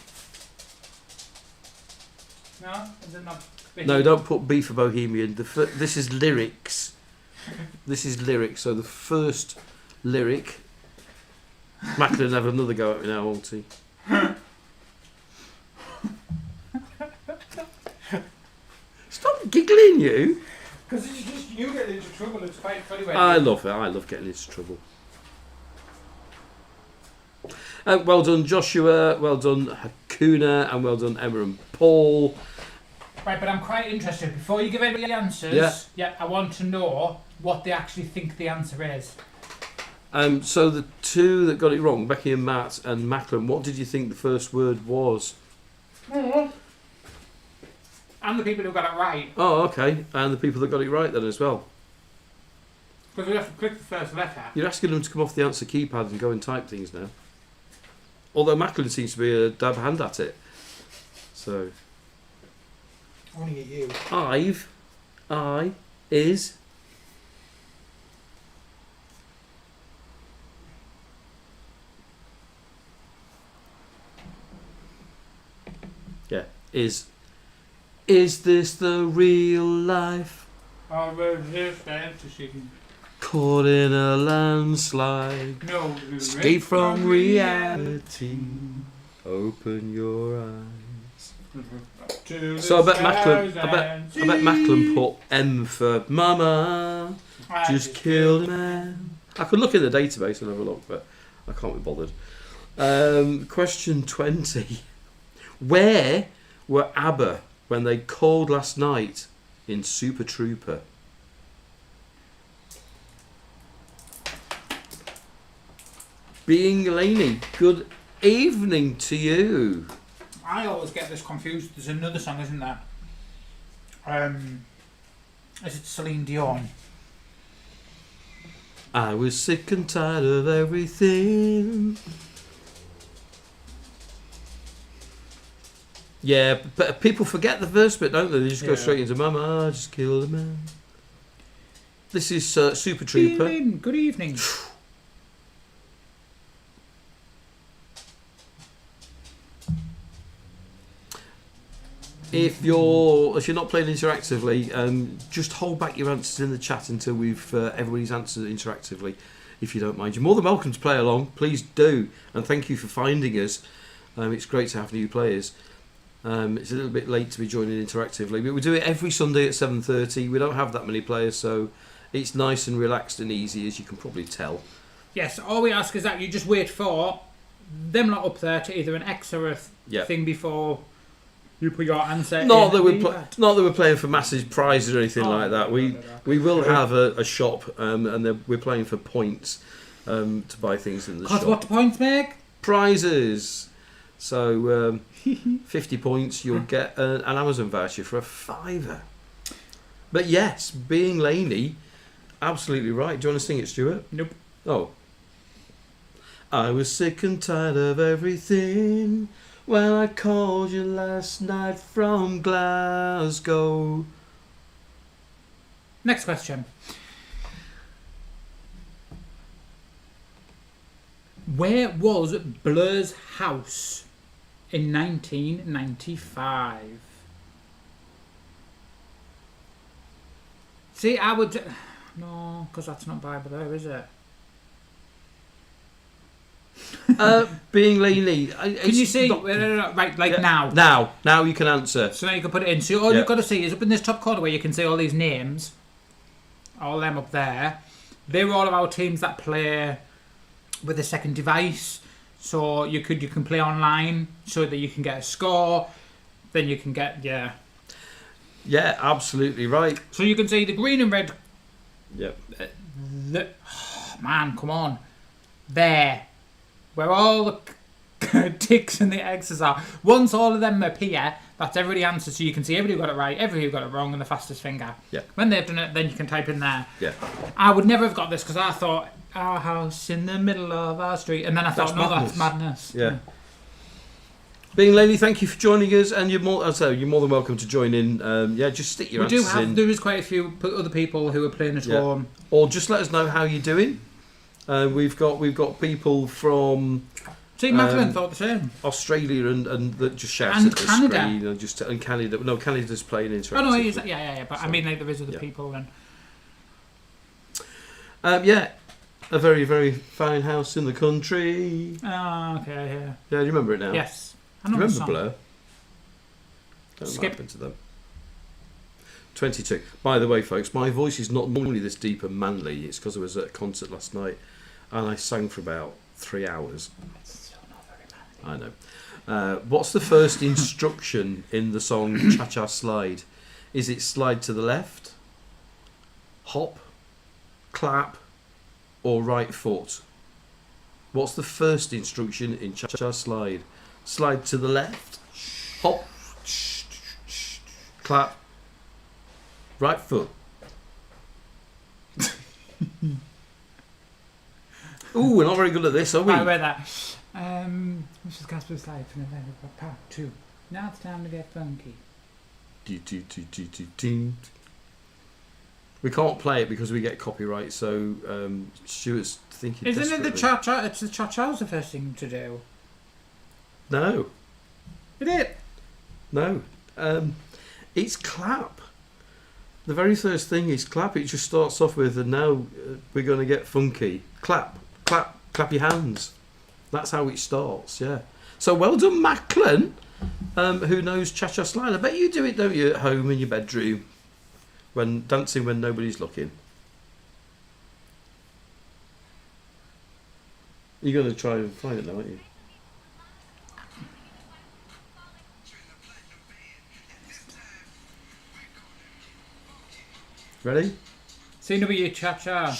No? Is it not B? No, don't put B for Bohemian. This is lyrics. This is lyrics. So the first lyric. Macklin will have another go at me now, won't he? Stop giggling, you. Because it's just you getting into trouble. It's quite funny when I love it. I love getting into trouble. Well done, Joshua. Well done, Hakuna. And well done, Emma and Paul. Right, but I'm quite interested. Before you give anybody the answers, Yeah. I want to know what they actually think the answer is. So the 2 that got it wrong, Becky and Matt and Macklin, what did you think the first word was? And the people who got it right. Oh, okay. And the people that got it right then as well. Because we have to click the first letter. You're asking them to come off the answer keypad and go and type things now. Although Macklin seems to be a dab hand at it. So, Only you. I is. Yeah, is. Is this the real life? Or was this fantasy? Caught in a landslide. No. Escape from reality. Open your eyes. So I bet Macklin put M for Mama. Just killed a man. I could look in the database and have a look, but I can't be bothered. Question 20. Where were ABBA when they called last night in Super Trooper? Being Laney, good evening to you. I always get this confused. There's another song, isn't there? Is it Celine Dion? I was sick and tired of everything. Yeah, but people forget the verse bit, don't they? They just go straight into Mama, I just killed a man. This is Super Trooper. Good evening. If you're not playing interactively, just hold back your answers in the chat until we've everybody's answered interactively. If you don't mind, you're more than welcome to play along. Please do, and thank you for finding us. It's great to have new players. It's a little bit late to be joining interactively, but we do it every Sunday at 7:30. We don't have that many players, so it's nice and relaxed and easy, as you can probably tell. Yes, all we ask is that you just wait for them lot up there to either an X or a thing before you put your answer. Not that we're playing for massive prizes or anything like that. We will have a shop, and we're playing for points to buy things in the shop. What do points make? Prizes. So 50 points, you'll get an Amazon voucher for £5. But yes, Being Laney, absolutely right. Do you want to sing it, Stuart? Nope. Oh. I was sick and tired of everything when I called you last night from Glasgow. Next question. Where was Blur's house in 1995? See, I would... No, because that's not by Blur, is it? Being Laney. Can you see? No, right, like now. Now you can answer. So now you can put it in. So all you've got to see is up in this top corner where you can see all these names. All them up there. They're all of our teams that play with a second device. So you can play online so that you can get a score. Then you can get Yeah, absolutely right. So you can see the green and red. Yep. Oh, man, come on. There. Where all the ticks and the X's are. Once all of them appear, that's every answer. So you can see everybody got it right, everybody got it wrong, and the fastest finger. Yeah. When they've done it, then you can type in there. Yeah. I would never have got this because I thought our house in the middle of our street, and then I thought, that's madness. Yeah. Being Laney, thank you for joining us, and you're more than welcome to join in. Just stick your answers in. There is quite a few other people who are playing at home. Or just let us know how you're doing. We've got people from Madeline thought the same. Australia and that just shouts and at the Canada. screen and Canada. No, Canada's playing interactive. Oh no, yeah. But so, I mean, like, there is other people and. A very, very fine house in the country. Oh, okay, yeah. Yeah, do you remember it now? Yes. I know. Remember Blur? Don't Skip. happen to them. 22. By the way, folks, my voice is not normally this deep and manly. It's because I was at a concert last night and I sang for about 3 hours. It's still not very manly. I know. What's the first instruction in the song Cha Cha Slide? Is it slide to the left, hop, clap, or right foot? What's the first instruction in Cha Cha Slide? Slide to the left, hop, clap, right foot. Ooh, we're not very good at this, are we? I read that. This is Casper's Slide from November Part 2. Now it's time to get funky. We can't play it because we get copyright, so Stuart's thinking. Isn't it the cha-cha? It's the cha-cha's the first thing to do. No. Is it? No. It's clap. The very first thing is clap. It just starts off with, and now we're going to get funky. Clap, clap, clap your hands. That's how it starts, yeah. So well done, Macklin, who knows Cha-Cha Slide. I bet you do it, don't you, at home in your bedroom, when dancing when nobody's looking. You're going to try and find it now, aren't you? Ready? CW Cha-Cha.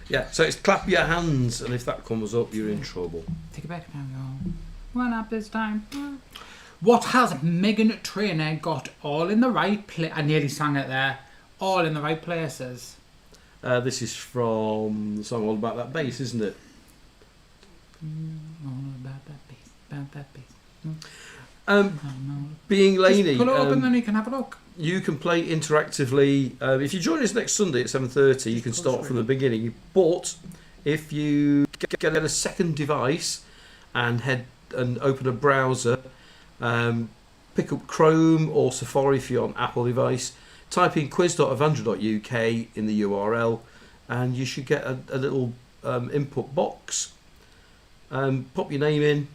Yeah, so it's clap your hands, and if that comes up, you're in trouble. Take it back now, y'all. One up this time. What has Meghan Trainor got all in the right place? I nearly sang it there. All in the right places. This is from the song All About That Bass, isn't it? All about that bass. About that bass. Being Laney, just pull it up and then you can have a look. You can play interactively. If you join us next Sunday at 7:30, you can start from the beginning. But if you get a second device and head and open a browser, pick up Chrome or Safari if you're on Apple device, type in quiz.avandra.uk in the URL, and you should get a little input box. Pop your name in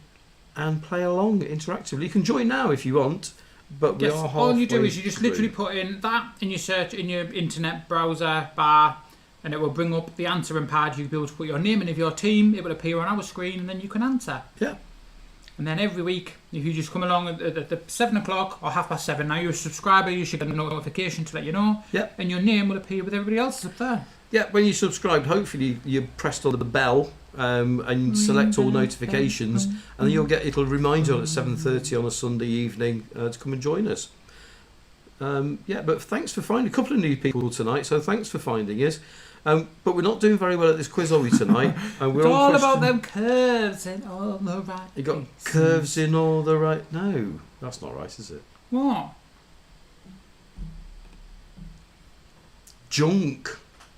and play along interactively. You can join now if you want. But we are all you do is you just literally put in that in your search in your internet browser bar, and it will bring up the answering pad. You'll be able to put your name in of your team. It will appear on our screen, and then you can answer. Yeah. And then every week, if you just come along at the 7 o'clock or 7:30, now you're a subscriber, you should get a notification to let you know. Yeah. And your name will appear with everybody else's up there. Yeah. When you subscribed, hopefully you pressed on the bell. And select all notifications, and then you'll get it'll remind you at 7:30 on a Sunday evening to come and join us. But thanks for finding a couple of new people tonight. So thanks for finding us. But we're not doing very well at this quiz, are we, tonight? And we're It's on all question- about them curves and all the right. You got places. curves in all the right... No, that's not right, is it? What? Junk.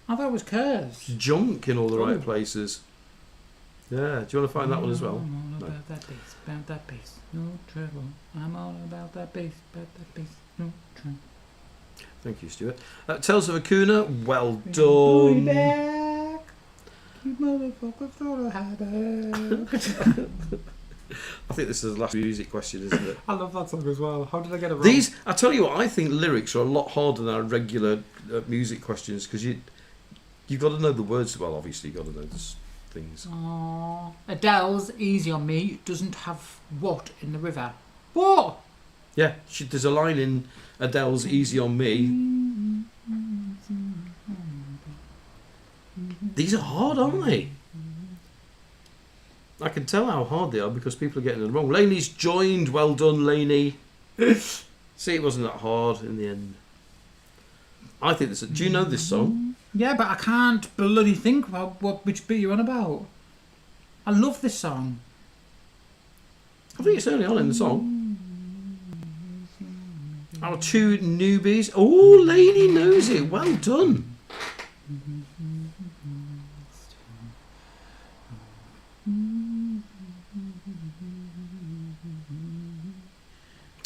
I thought it was curves. Junk in all the right Oh. places. Yeah, do you want to find that one as well? I'm all No. about that bass, no trouble. I'm all about that bass, no trouble. Thank you, Stuart. Tales of a Kuna, well Booty done. back, you motherfucker, throw the habit. I think this is the last music question, isn't it? I love that song as well. How did I get it wrong? These, I tell you what, I think lyrics are a lot harder than our regular music questions because you've got to know the words well. Obviously, you've got to know the things. Aww. Adele's Easy on Me doesn't have what in the river? What? Yeah, there's a line in Adele's "Easy on Me." These are hard, aren't they? I can tell how hard they are because people are getting them wrong. Laney's joined. Well done, Laney. See, it wasn't that hard in the end. I think this. Do you know this song? Yeah, but I can't bloody think about which bit you're on about. I love this song. I think it's early on in the song. Our two newbies. Oh, Laney knows it. Well done.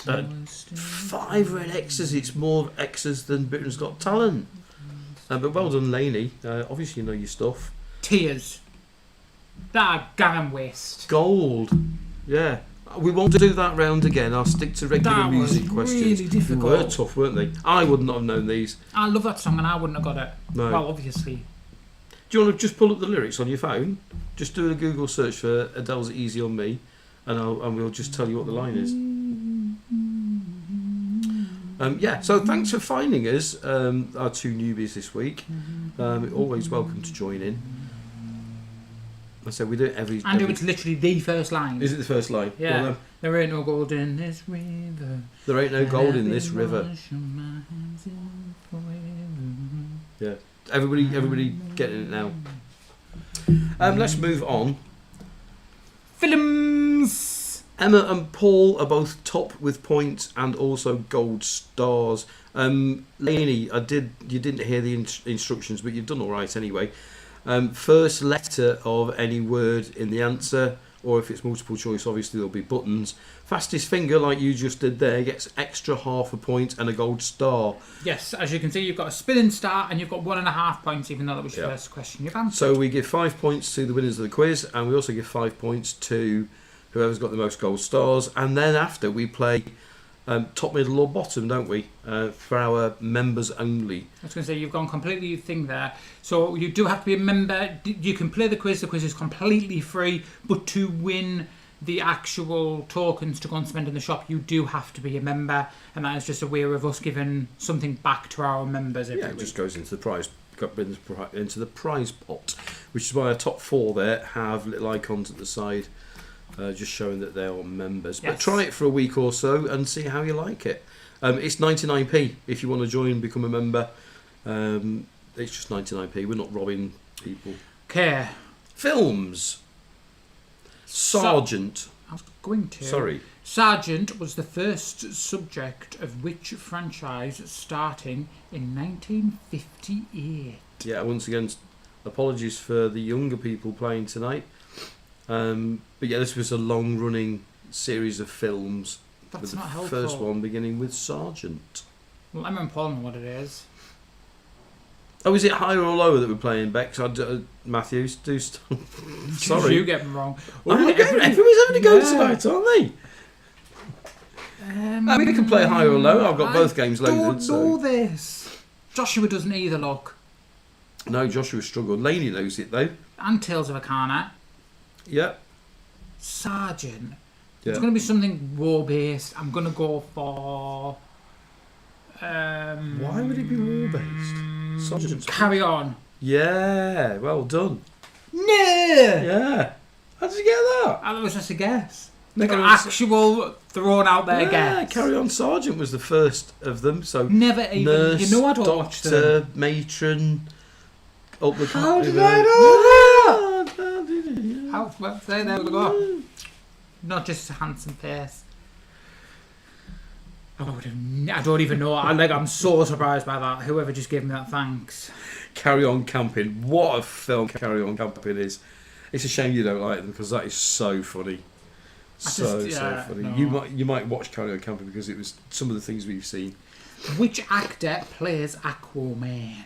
Uh, 5 red X's. It's more X's than Britain's Got Talent. But well done, Laney. Obviously, you know your stuff. Tears. That Garam West. Gold. Yeah. We won't do that round again. I'll stick to regular That was music questions. really difficult. They were tough, weren't they? I would not have known these. I love that song and I wouldn't have got it. No. Well, obviously. Do you want to just pull up the lyrics on your phone? Just do a Google search for Adele's "Easy on Me," and we'll just tell you what the line is. Yeah. So thanks for finding us, our two newbies this week. Always welcome to join in. I said we do it every. And it's literally the first line. Is it the first line? Yeah. Well, then, There ain't no gold in this river. there ain't no gold in this river. Yeah. Everybody getting it now. Let's move on. Films. Emma and Paul are both top with points and also gold stars. Laney, you didn't hear the instructions, but you've done all right anyway. First letter of any word in the answer, or if it's multiple choice, obviously there'll be buttons. Fastest finger, like you just did there, gets extra half a point and a gold star. Yes, as you can see, you've got a spinning star and you've got 1.5 points, even though that was your first question you've answered. So we give 5 points to the winners of the quiz, and we also give 5 points to whoever's got the most gold stars. And then after we play top, middle, or bottom, don't we? For our members only. I was going to say, you've gone completely thing there. So you do have to be a member. You can play the quiz. The quiz is completely free. But to win the actual tokens to go and spend in the shop, you do have to be a member. And that is just a way of us giving something back to our members every Yeah, it week. just goes into the prize, into the prize pot, which is why our top 4 there have little icons at the side, just showing that they are members. But Yes. try it for a week or so and see how you like it. It's 99p if you want to join and become a member. It's just 99p. We're not robbing people. Okay. Films. Sergeant. I was going to. Sorry. Sergeant was the first subject of which franchise starting in 1958? Yeah, once again, apologies for the younger people playing tonight. But yeah, this was a long-running series of films. That's with not the helpful. first one beginning with Sergeant. Well, Emma and Paul know what it is. Oh, is it higher or lower that we're playing, Bex? Matthews, do sorry. You get them wrong. Everyone's having a go tonight, aren't they? We can play higher or lower. I've got both games loaded. I don't know So. this. Joshua doesn't either, look. No, Joshua struggled. Laney knows it, though. And Tales of Akana. Yeah. Sergeant. Yeah. It's going to be something war-based. I'm going to go for... Why would it be war-based? Sergeant. Carry On. Yeah, well done. No! Yeah. How did you get that? That was just a guess. Like an Carry On- actual thrown out there Yeah, guess. Carry On Sergeant was the first of them. So Never even... nurse, you know I don't watch them. doctor, matron. Up the How did I know? How, well, there we go. Not just a handsome face. I don't even know. I'm so surprised by that. Whoever just gave me that, thanks. Carry On Camping. What a film Carry On Camping is. It's a shame you don't like them because that is so funny. So funny. No. You might watch Carry On Camping because it was some of the things we've seen. Which actor plays Aquaman?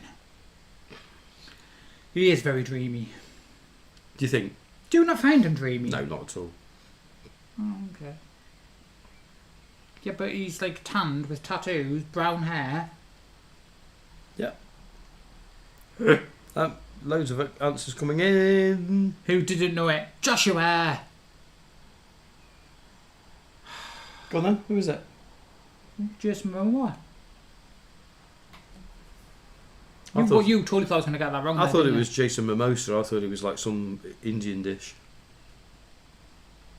He is very dreamy. Do you think? Do you not find him dreamy? No, not at all. Oh, okay. Yeah, but he's like tanned with tattoos, brown hair. Yeah. Loads of answers coming in. Who didn't know it? Joshua! Go on then. Who is it? Jason Momoa. I thought- You totally thought I was going to get that wrong. I there, thought it didn't was Jason Mimosa. I thought it was like some Indian dish.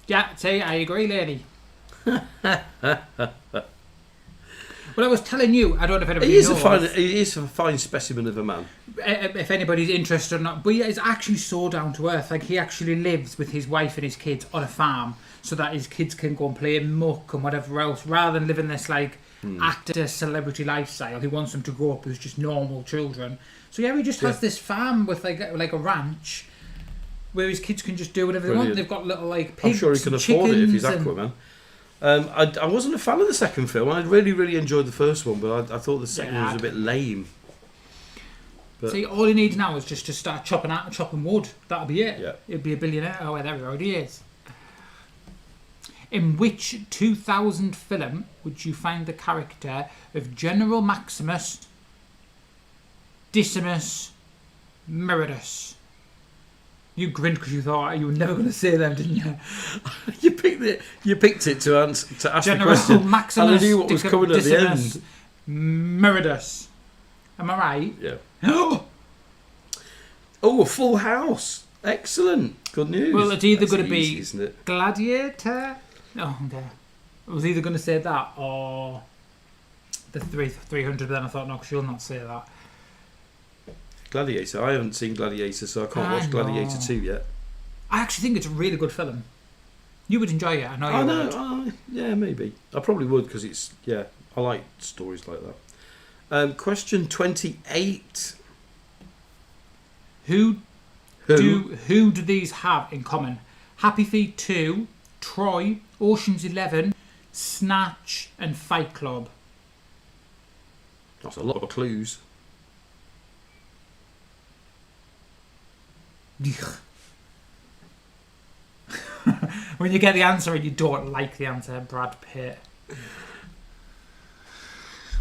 you? Yeah, see, I agree, lady. Well, I was telling you, I don't know if anybody He is knows. he is a fine specimen of a man. If anybody's interested or not, but yeah, it's actually so down to earth. Like, he actually lives with his wife and his kids on a farm so that his kids can go and play muck and whatever else, rather than living this like actor celebrity lifestyle. He wants them to grow up as just normal children. So yeah, he just has this farm with like a ranch where his kids can just do whatever they want. Brilliant. They've got little like I'm pigs sure he can and afford it if he's chickens and- Aquaman. I wasn't a fan of the second film. I really enjoyed the first one, but I thought the second one was a bit lame. But See, all he needs now is just to start chopping wood. That'll be it. Yeah. He'll be a billionaire. Oh, there he already is. In which 2000 film would you find the character of General Maximus Decimus Meritus? You grinned because you thought you were never going to say them, didn't you? you picked it to ask the General question. Maximus And I knew what was coming at the Decimus end. Meritus. Am I right? Yeah. Oh, Oh, a full house. Excellent. Good news. well, it's either That's going to easy, be isn't it? Gladiator. Oh, okay. I was either going to say that or the 300, but then I thought, no, because you'll not say that. Gladiator. I haven't seen Gladiator, so I can't watch Gladiator 2 yet. I actually think it's a really good film. You would enjoy it. I know you would. Yeah, maybe. I probably would because it's I like stories like that. Question 28. Who do these have in common? Happy Feet 2, Troy, Ocean's 11, Snatch, and Fight Club. That's a lot of clues. When you get the answer and you don't like the answer, Brad Pitt.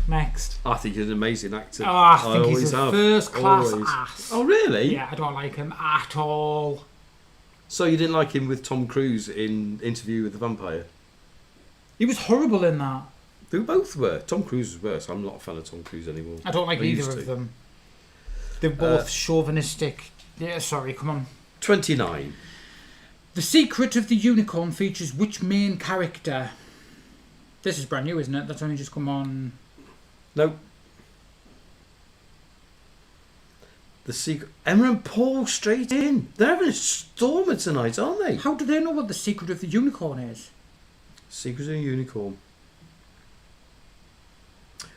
Next. I think he's an amazing actor. Oh, I think he's always a have. first class Always. ass. Oh, really? Yeah, I don't like him at all. So you didn't like him with Tom Cruise in Interview with the Vampire? He was horrible in that. They both were. Tom Cruise was worse. I'm not a fan of Tom Cruise anymore. I don't like I either used of to. them. They're both chauvinistic. Yeah, sorry, come on. 29. The Secret of the Unicorn features which main character? This is brand new, isn't it? That's only just come on. No. The Secret. Emma and Paul straight in. They're having a stormer tonight, aren't they? How do they know what the Secret of the Unicorn is? Secret of the Unicorn.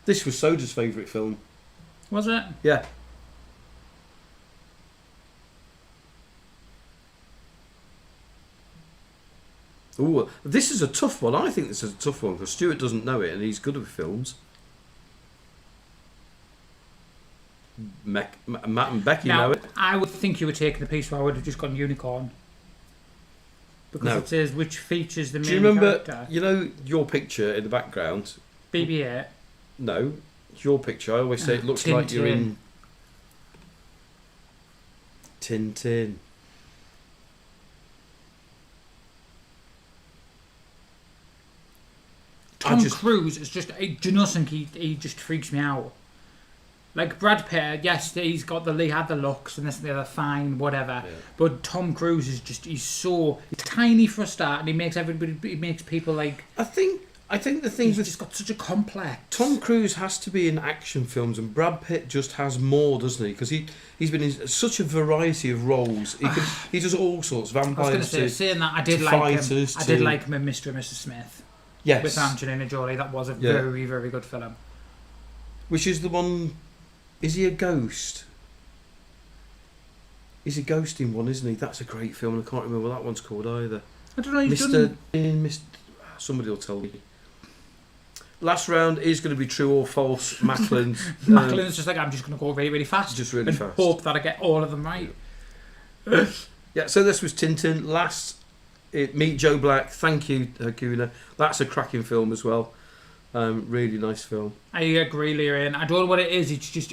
This was Soda's favourite film. Was it? Yeah. Ooh, this is a tough one. I think this is a tough one because Stuart doesn't know it and he's good at films. Matt and Becky Now, know it. I would think you were taking the piece where I would have just gone Unicorn. Because No. it says which features the main Do you remember, character. you know, your picture in the background? BB-8. No, your picture. I always say it looks like you're in Tintin. Tom Cruise is just, do you know something? He just freaks me out. Like Brad Pitt, yes, he had the looks and this and the other, fine, whatever. Yeah. But Tom Cruise is just, he's tiny for a start, and he makes people like. I think I think the thing He's with just got such a complex. Tom Cruise has to be in action films, and Brad Pitt just has more, doesn't he? Because he's been in such a variety of roles. He does all sorts. I was going Vampires to say, saying that, I did to like him. fighters I did to- like him in Mr. and Mrs. Smith yes, with Angelina Jolie. That was a Yeah. very, very good film. which is the one. Is he a ghost? He's a ghost in one, isn't he? That's a great film, and I can't remember what that one's called either. I don't know. He's Mr. done. Mr. Somebody will tell me. Last round is going to be true or false. Macklin's. Macklin's just like, I'm just going to go really, really fast. Just really and fast. hope that I get all of them right. Yeah, so this was Tintin. Meet Joe Black. Thank you, Hakuna. That's a cracking film as well. Really nice film. I agree, Liam. I don't know what it is. It's just...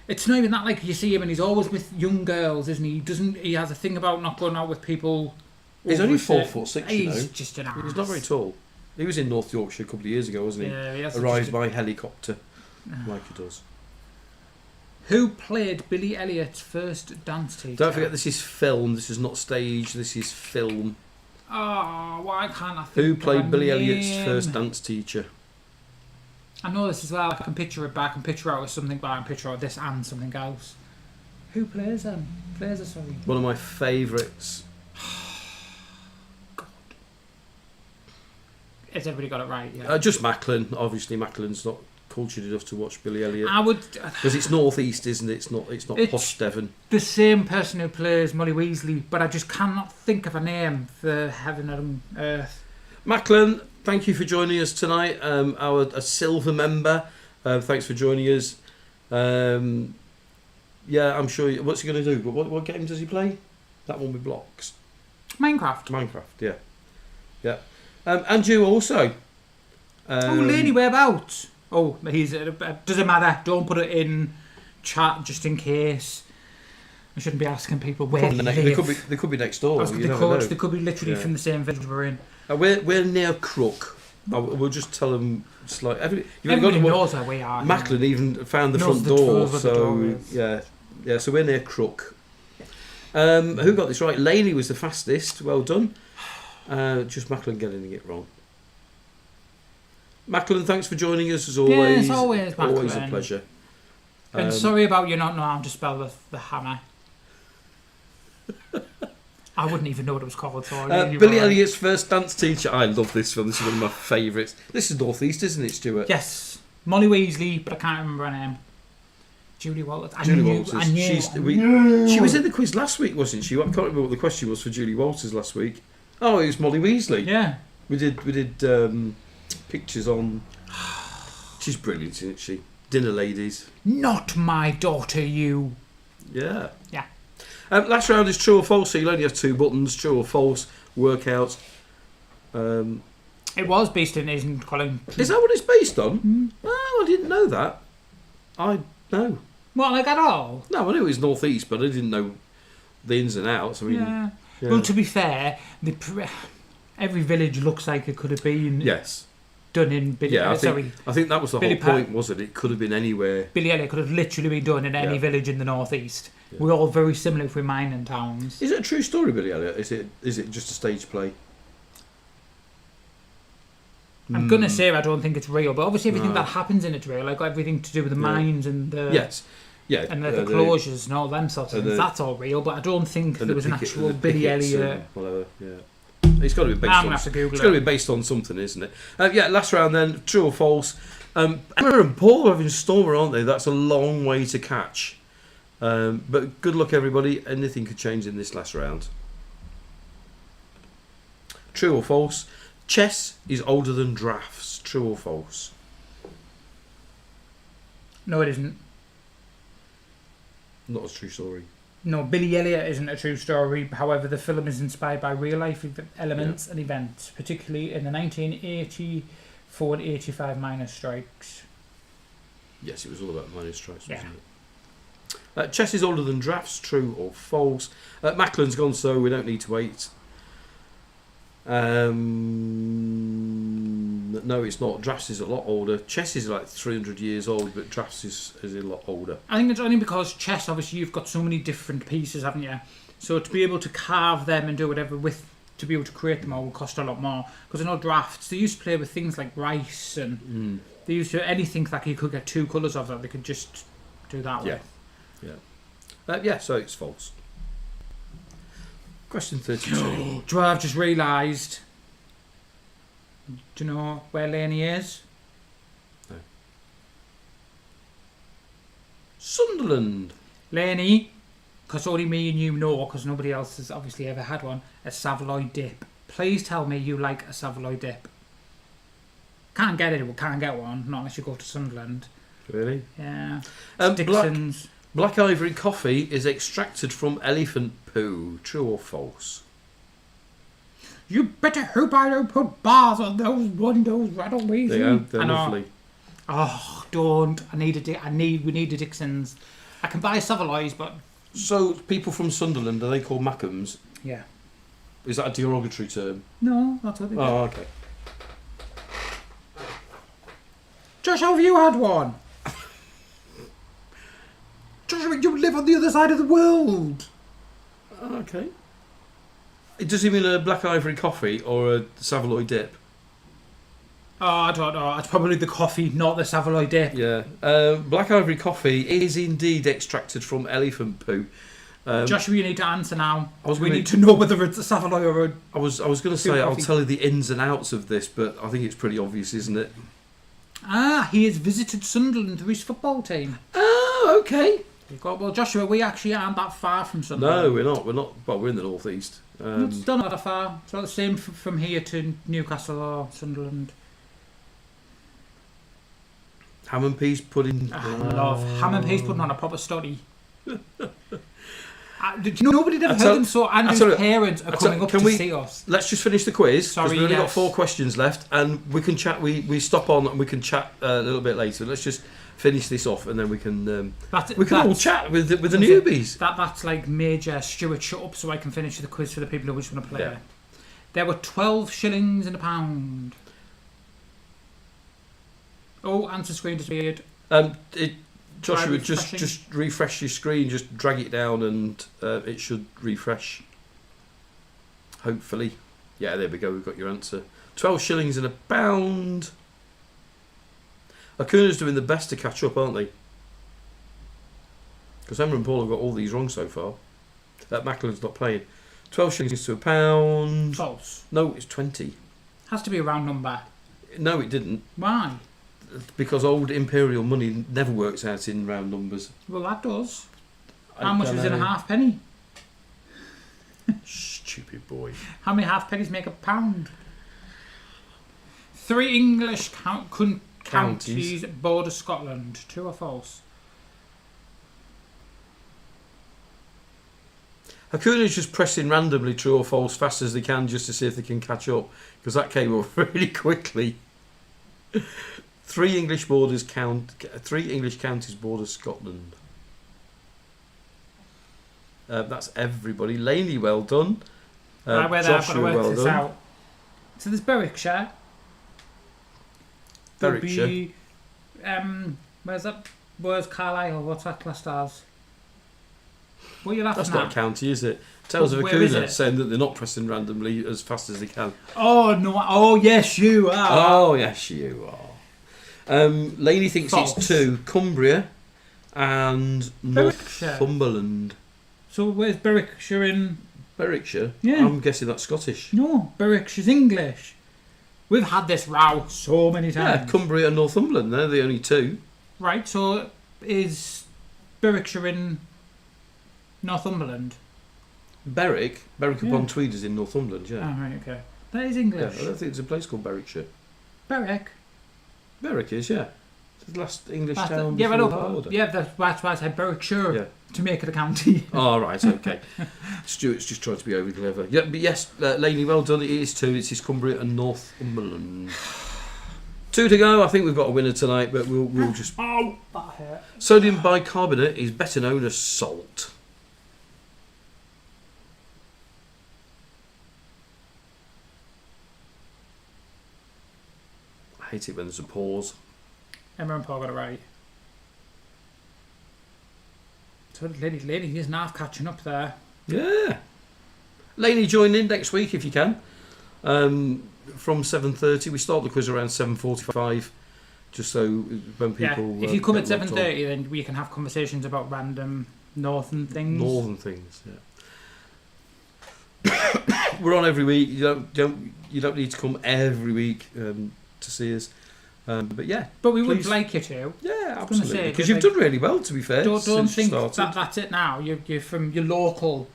It's not even that, like, you see him and he's always with young girls, isn't he? He has a thing about not going out with people... He's over only a certain- 4'6", you know. He's just an ass. He's not very tall. He was in North Yorkshire a couple of years ago, wasn't he? Yeah, he has Arrived just by helicopter, like he does. Who played Billy Elliot's first dance teacher? Don't forget, this is film. This is not stage. This is film. Oh, why can't I think Who of played a Billy Elliot's name? first dance teacher? I know this as well. I can picture it back and picture out with something back and picture out this and something else. Who plays them? Plays her, sorry. One of my favourites. Has everybody got it right? Yeah. Just Macklin. Obviously, Macklin's not cultured enough to watch Billy Elliot. I would... Because it's North East, isn't it? It's not It's- posh Devon. The same person who plays Molly Weasley, but I just cannot think of a name for heaven and earth. Macklin, thank you for joining us tonight. A silver member. Thanks for joining us. Yeah, I'm sure. What's he going to do? What game does he play? That one with blocks. Minecraft. Minecraft. Yeah. And you also. Oh, Laney, whereabouts? Oh, he's... doesn't matter. Don't put it in chat just in case. I shouldn't be asking people where they live. They could be next door. You They never know. could be literally Yeah. from the same village we're in. We're near Crook. We'll just tell them. It's like Everybody knows where we are. Macklin even found the Knows front the door. twelve of the So doors. yeah. So we're near Crook. Who got this right? Laney was the fastest. Well done. Just Macklin getting it wrong. Macklin, thanks for joining us as always. Yes, always, Always a Macklin. pleasure. And sorry about you not knowing how to spell the hammer. I wouldn't even know what it was called. So Billy Elliot's first dance teacher. I love this film. This is one of my favourites. This is North East, isn't it, Stuart? Yes, Molly Weasley, but I can't remember her name. Julie Walters. Julie Walters. I knew. She was in the quiz last week, wasn't she? I can't remember what the question was for Julie Walters last week. Oh, it was Molly Weasley. Yeah. We did pictures on. She's brilliant, isn't she? Dinner ladies. Not my daughter, you. Yeah. Yeah. Last round is true or false. So you'll only have 2 buttons: true or false. Workouts. It was based in Isn't Colin. Is that what it's based on? Oh, I didn't know that. No. What, like at all? No, I knew it was North East, but I didn't know the ins and outs. I mean, Yeah. yeah. Well, to be fair, every village looks like it could have been Yes. done in Billy. Yeah, I think that was the Billy whole point, wasn't it? It could have been anywhere. Billy Elliot could have literally been done in any Yeah. village in the northeast. Yeah. We're all very similar if we're mining towns. Is it a true story, Billy Elliot? Is it just a stage play? I'm gonna say I don't think it's real, but obviously everything No. that happens in it's real, like everything to do with the Yeah. mines and the Yes. Yeah. and the closures and all them sorts of and things. the- That's all real, but I don't think and there was an picket- actual the Billy pickets and Elliot. whatever. Yeah. It's got to be based I'm on. gonna have to Google It's it. got to be based on something, isn't it? Yeah. Last round then. True or false? Emma and Paul are having Stormer, aren't they? That's a long way to catch. But good luck, everybody. Anything could change in this last round. True or false? Chess is older than drafts. True or false? No, it isn't. Not a true story. No, Billy Elliot isn't a true story. However, the film is inspired by real life elements and events, particularly in the 1984 and 85 miners' strikes. Yes, it was all about minus strikes, Yeah. wasn't it? Chess is older than drafts. True or false? Macklin's gone, so we don't need to wait. No, it's not. Drafts is a lot older. Chess is like 300 years old, but drafts is a lot older. I think it's only because chess, obviously, you've got so many different pieces, haven't you? So to be able to carve them and do whatever with to be able to create them all would cost a lot more. Because I know drafts, they used to play with things like rice and they used to anything that you could get 2 colours of that they could just do that Yeah. with. Yeah, so it's false. Question 32. Do I've just realised. Do you know where Laney is? Sunderland. Laney, because only me and you know, because nobody else has obviously ever had one, a Savoy dip. Please tell me you like a Savoy dip. Can't get it, we can't get one, not unless you go to Sunderland. Really? Yeah. Black, Dixon's. Black Ivory coffee is extracted from elephant poo. True or false? You better hope I don't put bars on those windows right away. They are. They're I know. lovely. Oh, don't. We need a Dixon's. I can buy Savoy's, but So, people from Sunderland, are they called Mackhams? yeah. Is that a derogatory term? No, that's what they do. Oh, okay. Josh, have you had one? Joshua, you live on the other side of the world. Okay. Does he mean a Black Ivory coffee or a Savoy dip? Oh, I don't know. It's probably the coffee, not the Savoy dip. Yeah. Black Ivory coffee is indeed extracted from elephant poo. Joshua, you need to answer now. I was We gonna- need to know whether it's a Savoy or a... I was going to say I'll coffee. tell you the ins and outs of this, but I think it's pretty obvious, isn't it? Ah, he has visited Sunderland through his football team. Oh, okay. You go, well, Joshua, we actually aren't that far from Sunderland. No, we're not. We're not. Well, we're in the northeast. It's still not that far. It's not the same from here to Newcastle or Sunderland. Ham and peas pudding. I love ham and peas pudding on a proper study. Did you know nobody ever I heard tell- them? So I Andrew's tell you- parents are I tell- coming up can to we- see us. Let's just finish the quiz because Sorry, we've only got yes. 4 questions left, and we can chat. We stop on and we can chat a little bit later. Let's just finish this off, and then we can all chat with the newbies. That's like major. Stuart, shut up so I can finish the quiz for the people who just want to play Yeah. it. There were 12 shillings in a pound. Oh, answer screen disappeared. Joshua, Try just refresh your screen. Just drag it down, and it should refresh. Hopefully, yeah. There we go. We've got your answer. 12 shillings in a pound. Acuna's doing the best to catch up, aren't they? Because Emma and Paul have got all these wrong so far. Macklin's not playing. 12 shillings to a pound. False. No, it's 20. Has to be a round number. No, it didn't. Why? Because old imperial money never works out in round numbers. Well, that does. I How much don't was in a know. halfpenny? Stupid boy. How many halfpennies make a pound? 3 English counties Counties. border Scotland. True or false? Hakuna's just pressing randomly true or false fast as they can just to see if they can catch up, because that came up really quickly. 3 English counties border Scotland. That's everybody. Laney, well done. Right, where I've got to Joshua, work well this done. out. So there's Berwickshire. There'll Berwickshire. be, where's that? Where's Carlisle? What's that classed as? What are you laughing That's at? not a county, is it? Tales of Where is Hakuna it? saying that they're not pressing randomly as fast as they can. Oh no! Oh yes, you are. Oh, yes, you are. Laney thinks False. it's 2. Cumbria and Berwickshire. Northumberland. So where's Berwickshire in? Berwickshire? Yeah. I'm guessing that's Scottish. No, Berwickshire's English. We've had this row so many Yeah, times. Cumbria and Northumberland, they're the only 2. Right, so is Berwickshire in Northumberland? Berwick Yeah. upon Tweed is in Northumberland, Oh, yeah. right, okay. That is Yeah, English. I don't think there's a place called Berwickshire. Berwick. Berwick is, yeah. It's the last English That's town yeah, I before know. the border. Yeah, that's why I said Berwickshire Yeah. to make it a county. Oh, right, okay. Stuart's just trying to be over clever. Yeah, but yes, Laney, well done. It is 2. It's Cumbria and Northumberland. 2 to go. I think we've got a winner tonight, but we'll just... Oh, that hurt. Sodium bicarbonate is better known as salt. I hate it when there's a pause. Emma and Paul got it right. So lady is half catching up there. Yeah. Laney, join in next week if you can. From 7:30, we start the quiz around 7:45, just so when people. If you come at get logged on. 7:30, then we can have conversations about random northern things. Northern things, yeah. We're on every week. You don't need to come every week to see us. But yeah, But we would please. like you to. Yeah, gonna absolutely. say, Because just you've like- done really well, to be fair. Don't since you think started. that's it now. You're from your local.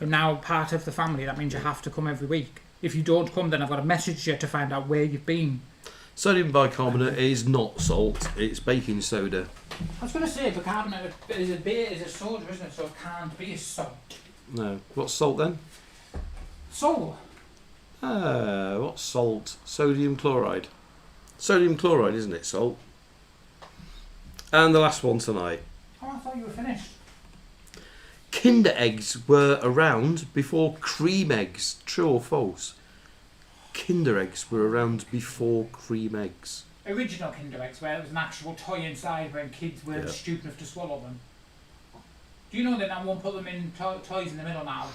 You're now part of the family. That means you have to come every week. If you don't come, then I've got to message you to find out where you've been. Sodium bicarbonate is not salt; it's baking soda. I was going to say bicarbonate is a beer, is a soda, isn't it? So it can't be a salt. No, what's salt then? Salt. What's salt? Sodium chloride. Sodium chloride, isn't it? Salt. And the last one tonight. Oh, I thought you were finished. Kinder eggs were around before cream eggs. True or false? Kinder eggs were around before cream eggs. Original Kinder Eggs, where there was an actual toy inside when kids weren't Yeah. stupid enough to swallow them. Do you know that I won't put them in toys in the middle now?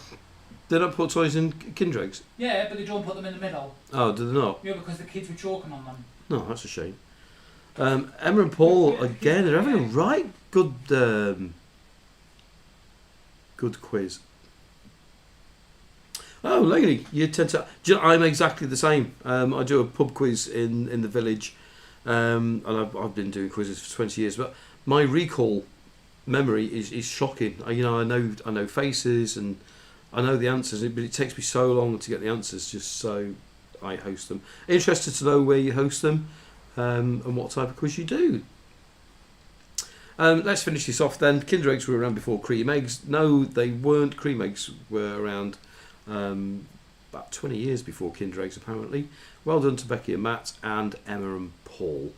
They don't put toys in Kinder eggs? Yeah, but they don't put them in the middle. Oh, do they not? Yeah, because the kids were choking on them. No, that's a shame. Emma and Paul, again, they're having a right good good quiz. Oh, Laney, you tend to... Do you know, I'm exactly the same. I do a pub quiz in the village, and I've been doing quizzes for 20 years, but my recall memory is shocking. I know faces and I know the answers, but it takes me so long to get the answers just so I host them. Interested to know where you host them and what type of quiz you do. Let's finish this off then. Kinder eggs were around before cream eggs. No, they weren't. Cream eggs were around about 20 years before Kinder eggs, apparently. Well done to Becky and Matt and Emma and Paul.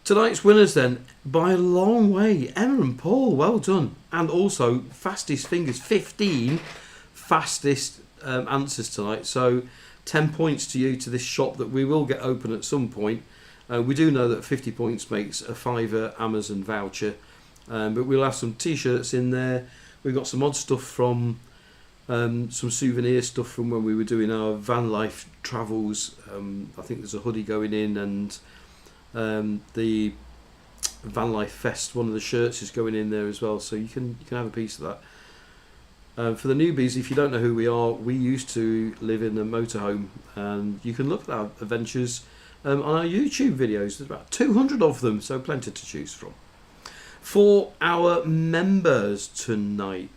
Tonight's winners then, by a long way, Emma and Paul, well done. And also, fastest fingers, 15 fastest answers tonight. So 10 points to you to this shop that we will get open at some point. We do know that 50 points makes a £5 Amazon voucher, but we'll have some t-shirts in there. We've got some odd stuff from some souvenir stuff from when we were doing our van life travels. I think there's a hoodie going in, and the Van Life Fest, one of the shirts is going in there as well, so you can have a piece of that. For the newbies, if you don't know who we are, we used to live in a motorhome, and you can look at our adventures on our YouTube videos. There's about 200 of them, so plenty to choose from. For our members tonight,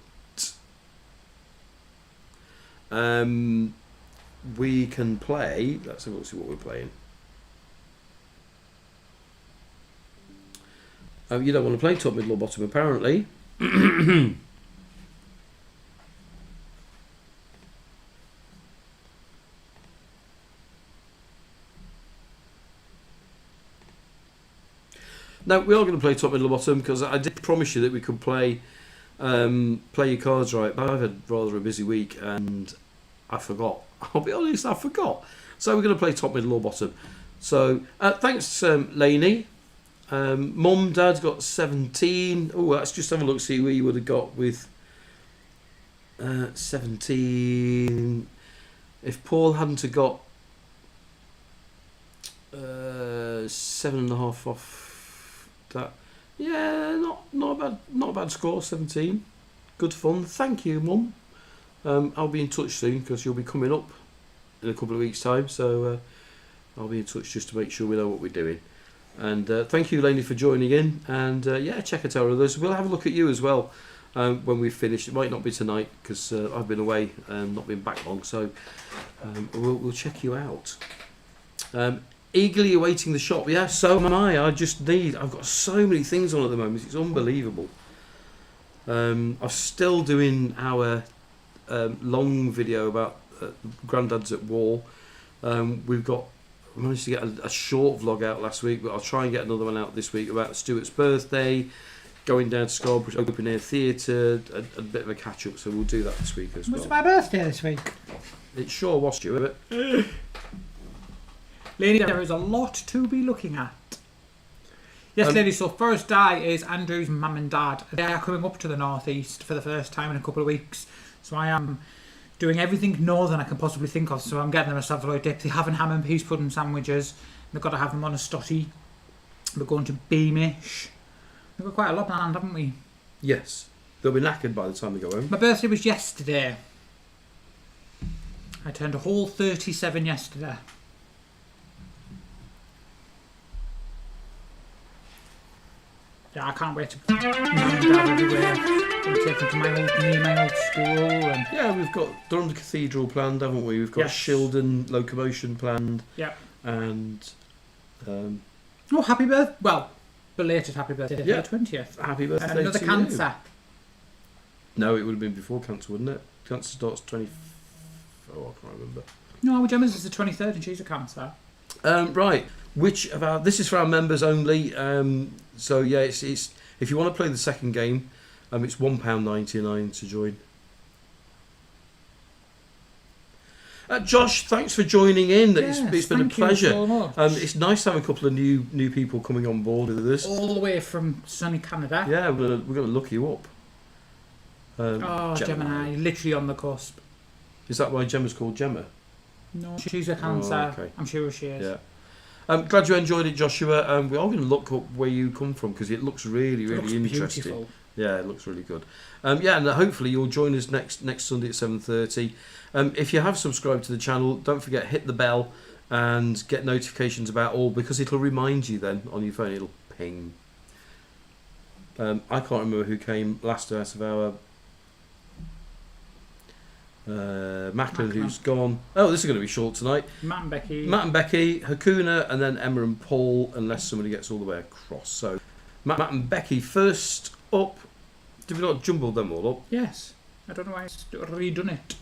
we can play. Let's have a look, see what we're playing. Oh, you don't want to play top, middle, or bottom, apparently. No, we are going to play top, middle, or bottom because I did promise you that we could play your cards right. But I've had rather a busy week and I forgot. I'll be honest, I forgot. So we're going to play top, middle, or bottom. So thanks, Laney. Mum, Dad got 17. Oh, let's just have a look, see where you would have got with 17. If Paul hadn't have got 7.5 off that, yeah, not a bad score. 17, good fun. Thank you, Mum. I'll be in touch soon because you'll be coming up in a couple of weeks' time. So I'll be in touch just to make sure we know what we're doing. And thank you, Laney, for joining in. And yeah, check out our others. We'll have a look at you as well when we've finished. It might not be tonight because I've been away and not been back long. So we'll check you out. Eagerly awaiting the shop. Yeah, so am I. I've got so many things on at the moment. It's unbelievable. I'm still doing our long video about Granddads at War. We've got. I managed to get a short vlog out last week, but I'll try and get another one out this week about Stuart's birthday, going down to Scarborough Open Air Theatre, a bit of a catch up, so we'll do that this week as well. Was it my birthday this week? It sure was, Stuart. Lady, there is a lot to be looking at. Yes, ladies, so first day is Andrew's mum and dad. They are coming up to the northeast for the first time in a couple of weeks. So I am doing everything northern I can possibly think of. So I'm getting them a Savaloy dip. They're having ham and peas pudding sandwiches. They've got to have them on a stotty. We're going to Beamish. We've got quite a lot planned, haven't we? Yes. They'll be knackered by the time they go home. My birthday was yesterday. I turned a whole 37 yesterday. Yeah, I can't wait to mum and dad everywhere. I'm taking to my old school. And Yeah, we've got Durham Cathedral planned, haven't we? We've got Yes. Shildon Locomotion planned. yeah. And Oh, happy birthday! Well, belated happy birthday, Yeah. 20th. happy birthday And another to cancer. You. No, it would have been before cancer, wouldn't it? Cancer starts 20... Oh, I can't remember. No, our Gemma's is the 23rd and she's a cancer. Right. Which of our... This is for our members only. So, yeah, it's if you want to play the second game, it's £1.99 to join. Josh, thanks for joining in. Yes, It's been a thank you pleasure. so much. It's nice to have a couple of new people coming on board with us. All the way from sunny Canada. Yeah, we're going to look you up. Oh, Gemini, literally on the cusp. Is that why Gemma's called Gemma? No, she's a cancer. okay. I'm sure she is. Yeah. I'm glad you enjoyed it, Joshua. We are going to look up where you come from because it looks really, It really looks interesting. beautiful. Yeah, it looks really good. Yeah, and hopefully you'll join us next Sunday at 7:30. If you have subscribed to the channel, don't forget hit the bell and get notifications about all because it'll remind you then on your phone. It'll ping. I can't remember who came last out of our Macklin, who's gone. Oh, this is going to be short tonight. Matt and Becky. Matt and Becky, Hakuna, and then Emma and Paul, unless somebody gets all the way across. So, Matt and Becky first up. Did we not jumble them all up? Yes. I don't know why it's redone it.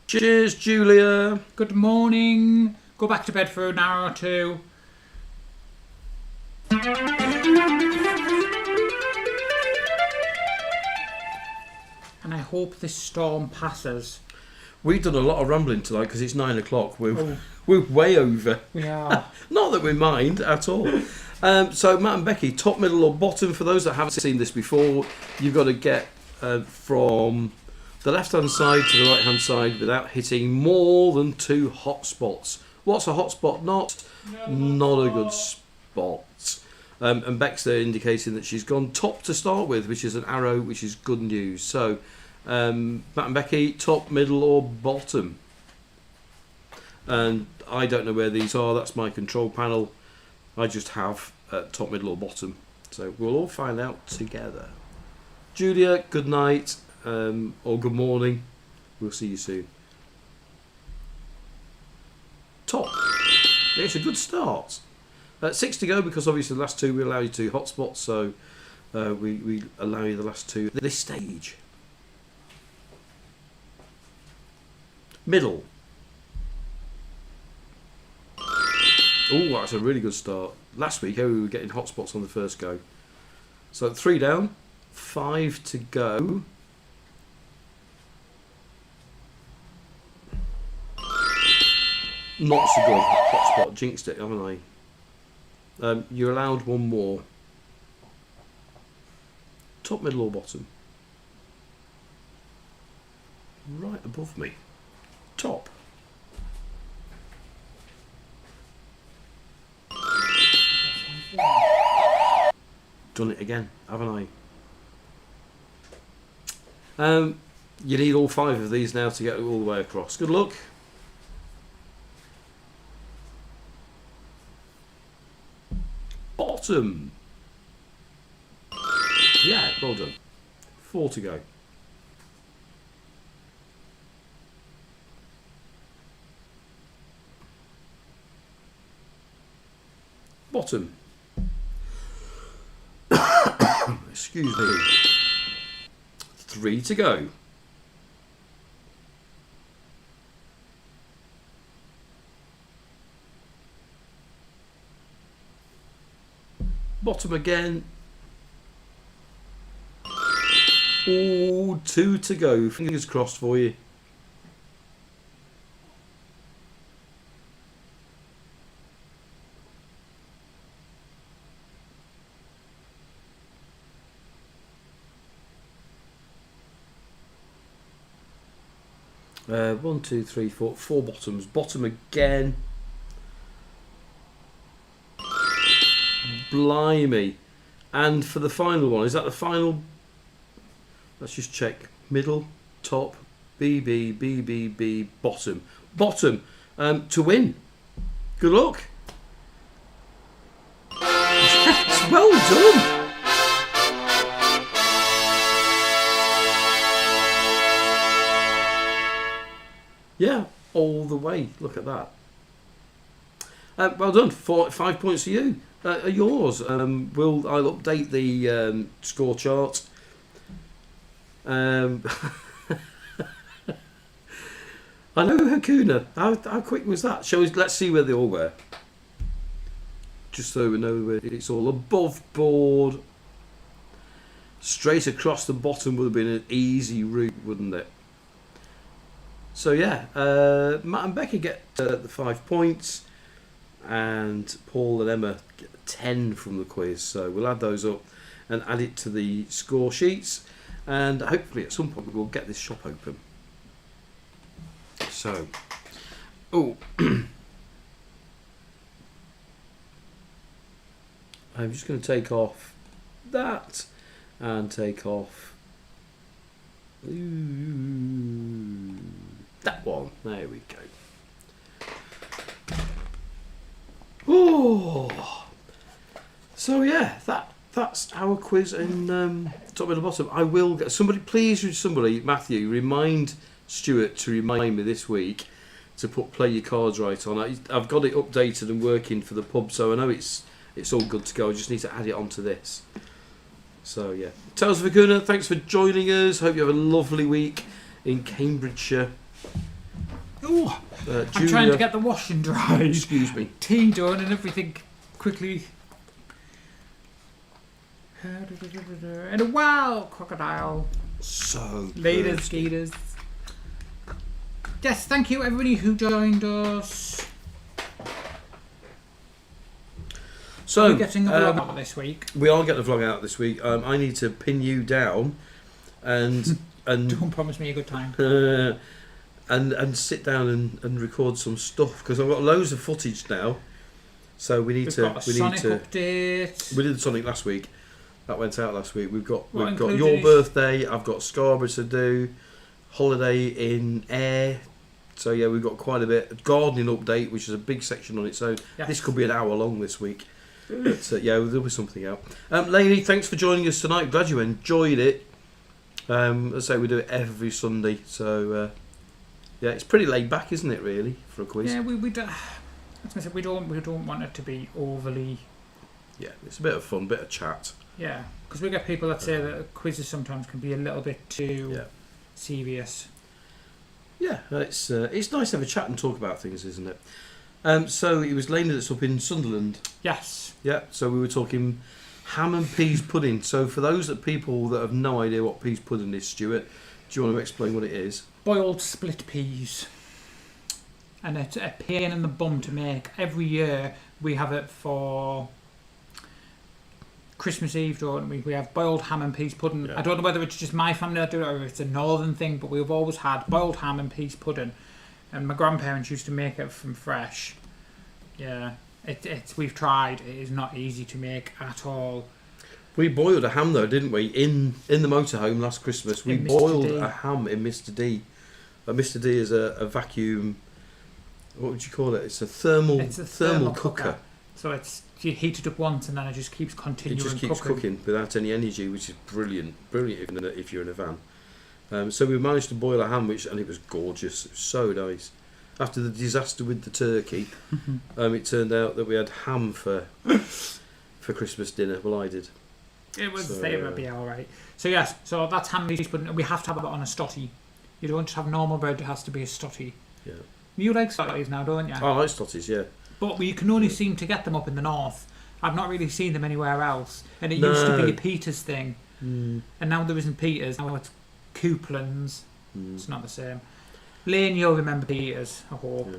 Cheers, Julia. Good morning. Go back to bed for an hour or two. And I hope this storm passes. We've done a lot of rambling tonight because it's 9 o'clock. Oh. We're way over. We are. Not that we mind at all. So, Matt and Becky, top, middle, or bottom? For those that haven't seen this before, you've got to get from the left-hand side to the right-hand side without hitting more than 2 hot spots. What's a hot spot? Not a good spot. And Beck's there indicating that she's gone top to start with, which is an arrow, which is good news. So, Matt and Becky, top, middle, or bottom? And I don't know where these are. That's my control panel. I just have top, middle, or bottom. So we'll all find out together. Julia, good night or good morning. We'll see you soon. Top. It's a good start. 6 to go because obviously the last 2 we allow you 2 hotspots. So we allow you the last 2 at this stage. Middle. Oh, that's a really good start. Last week, we were getting hotspots on the first go. So 3 down, 5 to go. Not so good. Hotspot, jinxed it, haven't I? You're allowed 1 more. Top, middle, or bottom? Right above me. Top. Done it again, haven't I? You need all 5 of these now to get all the way across. Good luck. Bottom. Yeah, well done. 4 to go. Bottom. Excuse me. 3 to go. Bottom again. Oh, 2 to go. Fingers crossed for you. 1, 2, 3, 4. 4 bottoms. Bottom again. Blimey. And for the final one, is that the final? Let's just check. Middle, top, B, B, B, B, B, bottom. Bottom. To win. Good luck. Yes, well done. Yeah, all the way. Look at that. Well done. 5 points to you. Are yours. I'll update the score chart. I know Hakuna. How quick was that? Let's see where they all were. Just so we know where it's all above board. Straight across the bottom would have been an easy route, wouldn't it? So yeah, Matt and Becky get the 5 points, and Paul and Emma get 10 from the quiz. So we'll add those up and add it to the score sheets, and hopefully at some point we'll get this shop open. So, I'm just going to take off that and take off that one. There we go. Oh, so yeah, that's our quiz in top and the bottom. I will get somebody. Please, Matthew, remind Stuart to remind me this week to play your cards right on. I've got it updated and working for the pub, so I know it's all good to go. I just need to add it onto this. So yeah, Tales of Hakuna, thanks for joining us. Hope you have a lovely week in Cambridgeshire. Oh, I'm trying to get the washing dry. Excuse me. Tea done and everything quickly. And a wild crocodile. So Later, thirsty. skaters. Yes, thank you everybody who joined us. So We're getting a vlog out this week. we are getting a vlog out this week. I need to pin you down and Don't promise me a good time. and sit down and record some stuff, because I've got loads of footage now. So we We've got a Sonic update. We did the Sonic last week. That went out last week. We've got What your included? birthday. I've got Scarborough to do. Holiday in Ayr. So yeah, we've got quite a bit. A gardening update, which is a big section on its own. Yes. This could be an hour long this week. But yeah, there'll be something out. Lainey, thanks for joining us tonight. Glad you enjoyed it. As I say, we do it every Sunday. So yeah, it's pretty laid back, isn't it? Really, for a quiz. Yeah, we don't. As I said, we don't want it to be overly. Yeah, it's a bit of fun, bit of chat. Yeah, because we get people that say that quizzes sometimes can be a little bit too Yeah. serious. Yeah, it's nice to have a chat and talk about things, isn't it? So it was Lainey that's up in Sunderland. Yes. Yeah, so we were talking ham and peas pudding. So for those people that have no idea what peas pudding is, Stuart, do you want to explain what it is? Boiled split peas. And it's a pain in the bum to make. Every year we have it for Christmas Eve, don't we? We have boiled ham and peas pudding. Yeah. I don't know whether it's just my family that do it or it's a northern thing, but we've always had boiled ham and peas pudding. And my grandparents used to make it from fresh. Yeah, we've tried. It is not easy to make at all. We boiled a ham though, didn't we? In the motorhome last Christmas, we In Mr. boiled D. a ham in Mr. D. Mr. D is a vacuum. What would you call it? It's a thermal cooker. So you heat it up once and then it just keeps It continuing just keeps cooking without any energy, which is brilliant if you're in a van. So we managed to boil a ham, and it was gorgeous. It was so nice. After the disaster with the turkey, it turned out that we had ham for Christmas dinner. Well, I did. It was So, they would be all right. So yes, so that's ham and peas pudding. We have to have it on a stotty. You don't just have normal bread; it has to be a stotty. Yeah. You like stotties now, don't you? I like stotties, yeah. But you can only seem to get them up in the north. I've not really seen them anywhere else. And it used to be a Peters thing, and now there isn't Peters. Now it's Couplands. It's not the same. Lane, you'll remember Peters. I hope.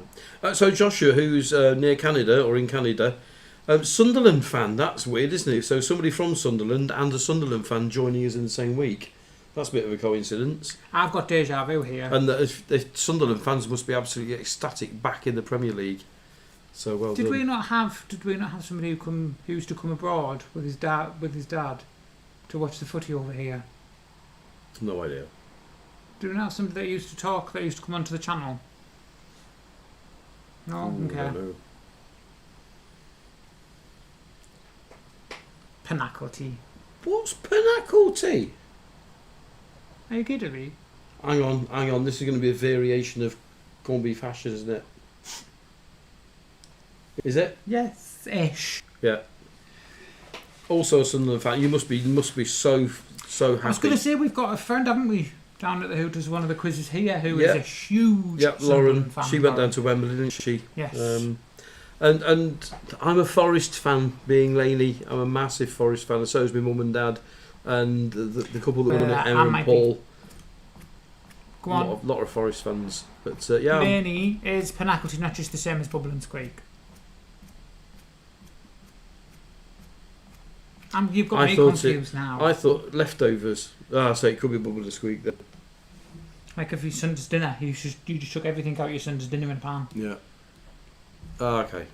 Yeah. So Joshua, who's near Canada or in Canada, Sunderland fan. That's weird, isn't it? So somebody from Sunderland and a Sunderland fan joining us in the same week. That's a bit of a coincidence. I've got deja vu here. And the Sunderland fans must be absolutely ecstatic back in the Premier League. So well Did done. we not have somebody who used to come abroad with his dad to watch the footy over here? No idea. Do we not have somebody that used to talk that used to come onto the channel? No, Ooh, I okay. don't know. Pinnacle tea. What's Pinnacle tea? Are you kidding me? Hang on. This is going to be a variation of corned beef hash, isn't it? Is it? Yes, ish. Yeah. Also, a Sunderland fan. You must be so happy. I was going to say we've got a friend, haven't we, down at the who does one of the quizzes here, who is Yeah. a huge Yep, Sunderland Lauren. fan. She went down to Wembley, didn't she? Yes. And I'm a Forest fan, being Laney. I'm a massive Forest fan, and so is my mum and dad, and the couple that won it, I Emma and might Paul. Go on. Lot of Forest fans, but yeah. Laney, is Pinnacle tea not just the same as Bubble and Squeak? You've got me confused now. I thought leftovers. So it could be Bubble and Squeak then. Like if your Sunday's dinner, you just took everything out of your Sunday's dinner in a pan. Yeah. Okay.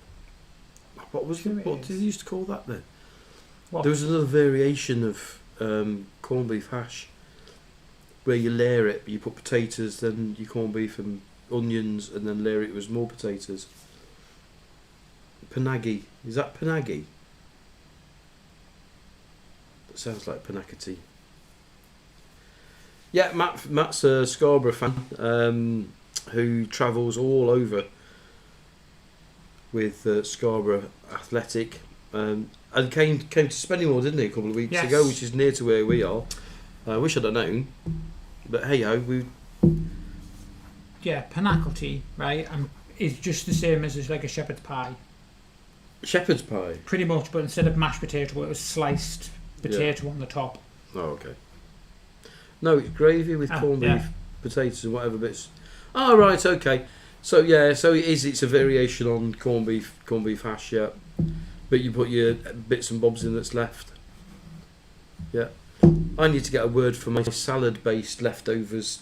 What did they used to call that then? What? There was another variation of corned beef hash where you layer it, you put potatoes, then your corned beef and onions, and then layer it with more potatoes. Panagi. Is that Panagi? That sounds like Panakati. Yeah, Matt's a Scarborough fan who travels all over with Scarborough Athletic, and came to Spennymoor, didn't he, a couple of weeks ago, which is near to where we are. I wish I'd have known, but hey ho, we. Yeah, Pinnacle tea, right? Is just the same as like a shepherd's pie. Shepherd's pie. Pretty much, but instead of mashed potato, it was sliced potato on the top. Oh, okay. No, it's gravy with corned beef, potatoes, and whatever bits. Oh, right, okay. So yeah, so it's a variation on corned beef hash, yeah. But you put your bits and bobs in that's left. Yeah. I need to get a word for my salad-based leftovers.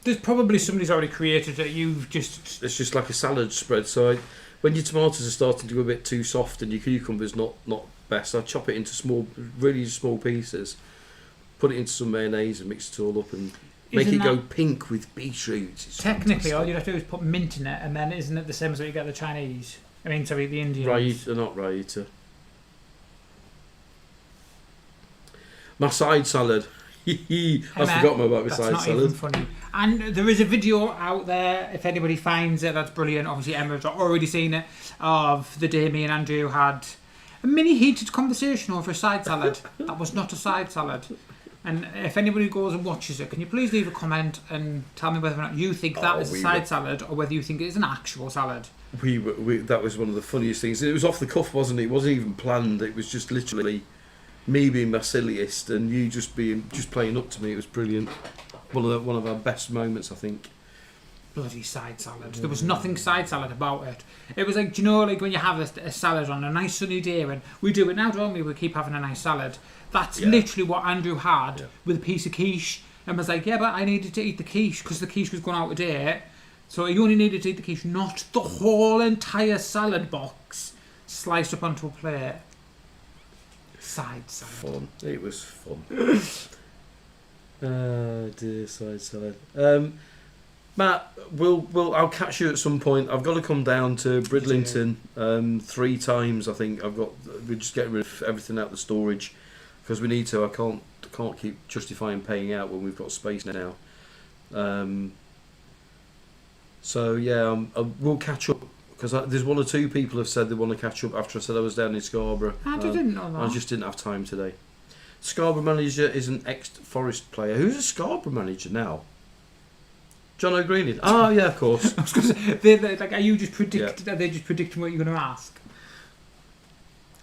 There's probably somebody's already created it. You've just. It's just like a salad spread. So when your tomatoes are starting to go a bit too soft and your cucumber's not best, I chop it into really small pieces, put it into some mayonnaise and mix it all up and make it go pink with beetroot. It's technically, fantastic. all you'd have to do is put mint in it, and then isn't it the same as what you get the Chinese? I mean, sorry, the Indians. Raita, not raita. My side salad. I forgot about my side not salad. Even funny. And there is a video out there, if anybody finds it, that's brilliant. Obviously, Emma's already seen it, of the day me and Andrew had a mini heated conversation over a side salad. That was not a side salad. And if anybody goes and watches it, can you please leave a comment and tell me whether or not you think that is a side salad or whether you think it is an actual salad? That was one of the funniest things. It was off the cuff, wasn't it? It wasn't even planned. It was just literally me being my silliest and you just playing up to me. It was brilliant. One of our best moments, I think. Bloody side salad. There was nothing side salad about it. It was like, do you know, like when you have a salad on a nice sunny day, and we do it now, don't we? We keep having a nice salad. That's literally what Andrew had with a piece of quiche, and was like, yeah, but I needed to eat the quiche because the quiche was going out of date. So you only needed to eat the quiche, not the whole entire salad box sliced up onto a plate. Side salad. Fun. It was fun. Dear side salad. Matt, I'll catch you at some point. I've got to come down to Bridlington 3 times. I think we're just getting rid of everything out of the storage because we need to. I can't keep justifying paying out when we've got space now. So yeah, we'll catch up because there's 1 or 2 people have said they want to catch up after I said I was down in Scarborough. I didn't know that. I just didn't have time today. Scarborough manager is an ex-Forest player. Who's a Scarborough manager now? John O'Greening. Oh yeah, of course. I was going to say, like, are you just predicting? Are they just predicting what you're going to ask?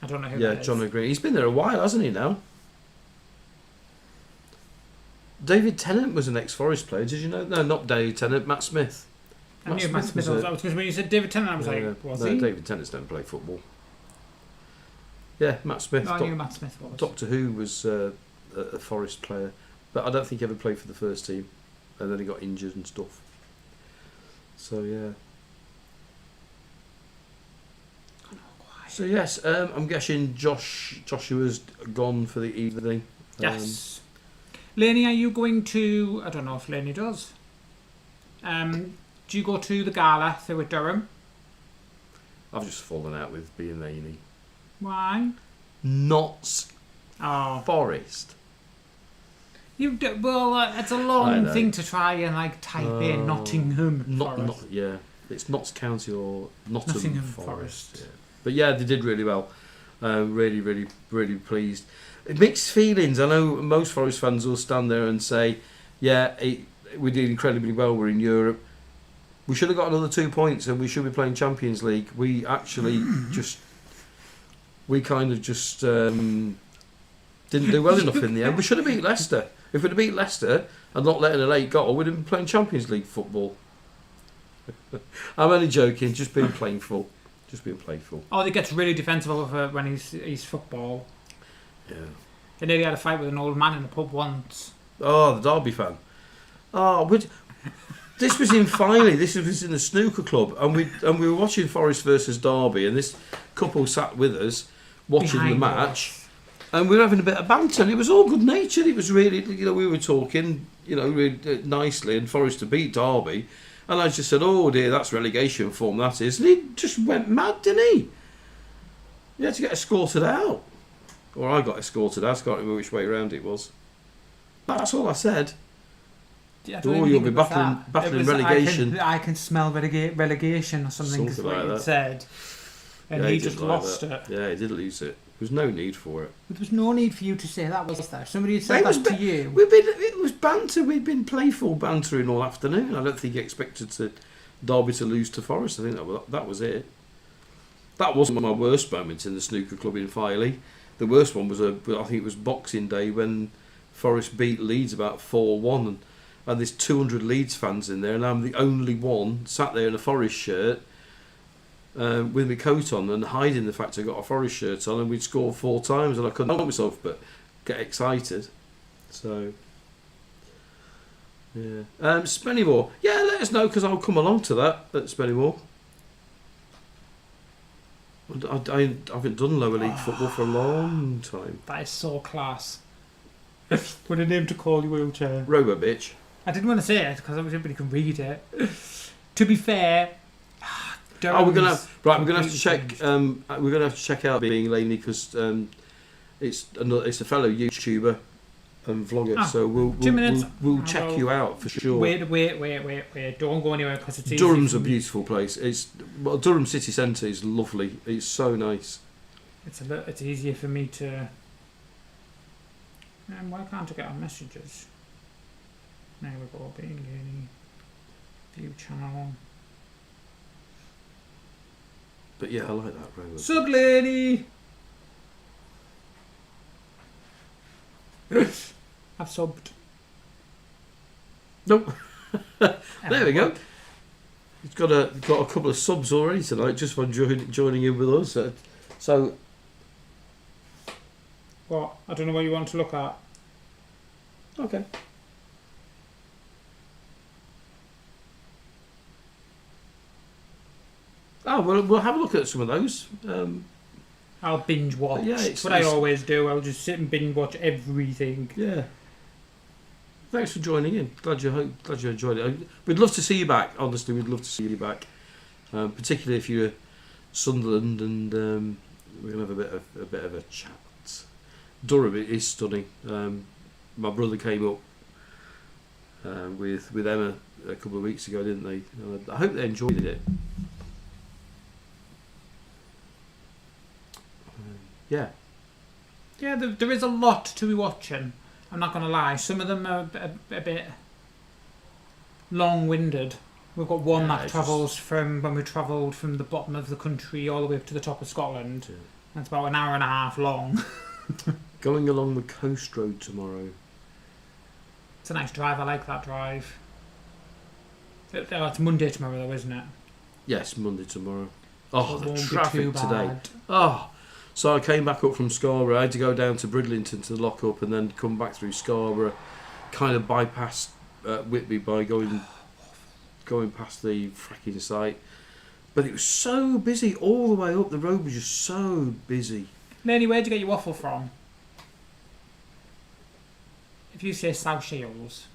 I don't know who. Yeah, John O'Greening. He's been there a while, hasn't he? Now. David Tennant was an ex-Forest player. Did you know? No, not David Tennant. Matt Smith. I knew Matt Smith. Because when you said David Tennant, I was like, was he? David Tennant's don't play football. Yeah, Matt Smith. No, I knew Matt Smith was. Doctor Who was a Forest player. but I don't think he ever played for the first team, and then he got injured and stuff. So yeah. So yes, I'm guessing Joshua's gone for the evening. Yes. Lainey, are you going to... I don't know if Lainey does. Do you go to the gala through at Durham? I've just fallen out with being Lainey. Why? Notts Oh. Forest. It's a I long know. thing to try and like type in Nottingham Forest. Yeah, it's Notts County or Nottingham Forest. Forest. Yeah. But yeah, they did really well. Really, really, really pleased. Mixed feelings. I know most Forest fans will stand there and say, "Yeah, we did incredibly well. We're in Europe. We should have got another 2 points, and we should be playing Champions League." We actually we kind of just didn't do well enough in the end. We should have beat Leicester. If we'd have beat Leicester and not letting a late goal, we'd have been playing Champions League football. I'm only joking. Just being playful. Just being playful. Oh, he gets really defensive when he's football. Yeah. He nearly had a fight with an old man in the pub once. Oh, the Derby fan. Oh, this was in Filey. This was in the snooker club, and we were watching Forest versus Derby, and this couple sat with us watching Behind the match, us. and we were having a bit of banter. And it was all good natured. It was really, we were talking, really nicely, and Forest to beat Derby, and I just said, "Oh dear, that's relegation form, that is." And he just went mad, didn't he? He had to get escorted out, or I got escorted out. I can't remember which way around it was. That's all I said. Yeah, I Oh, don't even you'll think be it was battling- that. battling It was, relegation. I can smell relegation or something. Is Something what like he'd that. said, and Yeah, he did just like lost that. it. Yeah, he did lose it. There was no need for it. There was no need for you to say that, was there? Somebody had said It was that to you. It was banter. We'd been playful bantering all afternoon. I don't think he expected Derby to lose to Forest. I think that was it. That wasn't my worst moment in the snooker club in Filey. The worst one was I think it was Boxing Day when Forest beat Leeds about 4-1, and there's 200 Leeds fans in there, and I'm the only one sat there in a Forest shirt with my coat on and hiding the fact I got a Forest shirt on, and we'd scored 4 times, and I couldn't help myself but get excited. So yeah, Spennymoor. Yeah, let us know because I'll come along to that at Spennymoor. I haven't done lower league football for a long time. That is so class. What a name to call your wheelchair. Robo bitch. I didn't want to say it because everybody can read it. To be fair, Oh, we're gonna have to complete check. change. We're gonna have to check out Being Laney because it's a fellow YouTuber and vlogger. Ah, So 2 minutes. we'll check you out for sure. Wait! Don't go anywhere because it's easy. Durham's for a me. beautiful place. Durham city centre is lovely. It's so nice. It's easier for me to. Why can't I get on messages? There we go. Being Laney. View channel. But yeah, I like that road. Sub Laney. I've subbed. Nope. There we go. He's got a couple of subs already tonight just for joining in with us. So What? I don't know what you want to look at. okay. Oh, we'll have a look at some of those. I'll binge watch. Yeah, That's what I always do. I'll just sit and binge watch everything. Yeah. Thanks for joining in. Glad you enjoyed it. We'd love to see you back. Honestly, we'd love to see you back. Particularly if you're Sunderland, and we're gonna have a bit of a chat. Durham is stunning. My brother came up with Emma a couple of weeks ago, didn't they? I hope they enjoyed it. Yeah. Yeah, there is a lot to be watching. I'm not going to lie. Some of them are a bit long-winded. We've got one Yeah, that it's travels from when we travelled from the bottom of the country all the way up to the top of Scotland. Yeah. That's about an hour and a half long. Going along the coast road tomorrow. It's a nice drive. I like that drive. It's Monday tomorrow, though, isn't it? Yes, Monday tomorrow. So Oh, it the won't be traffic too today. bad. Oh, so I came back up from Scarborough. I had to go down to Bridlington to lock up and then come back through Scarborough, kind of bypassed Whitby by going past the fracking site. But it was so busy all the way up. The road was just so busy. Lenny, where'd you get your waffle from? If you say South Shields.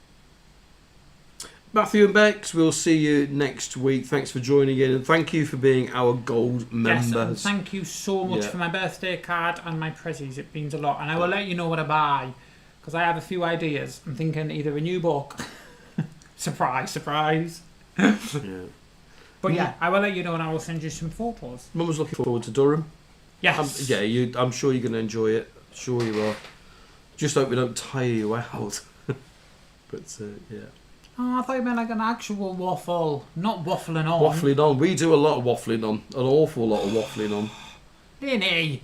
Matthew and Bex, we'll see you next week. Thanks for joining in, and thank you for being our gold members. Yes, and thank you so much for my birthday card and my prezzies. It means a lot. And I will let you know what I buy, because I have a few ideas. I'm thinking either a new book. Surprise, surprise. Yeah. But yeah, I will let you know, and I will send you some photos. Mum was looking forward to Durham. Yes. I'm sure you're going to enjoy it. Sure you are. Just hope we don't tire you out. But yeah. Oh, I thought you meant like an actual waffle, not waffling on. Waffling on. We do a lot of waffling on. An awful lot of waffling on. Didn't I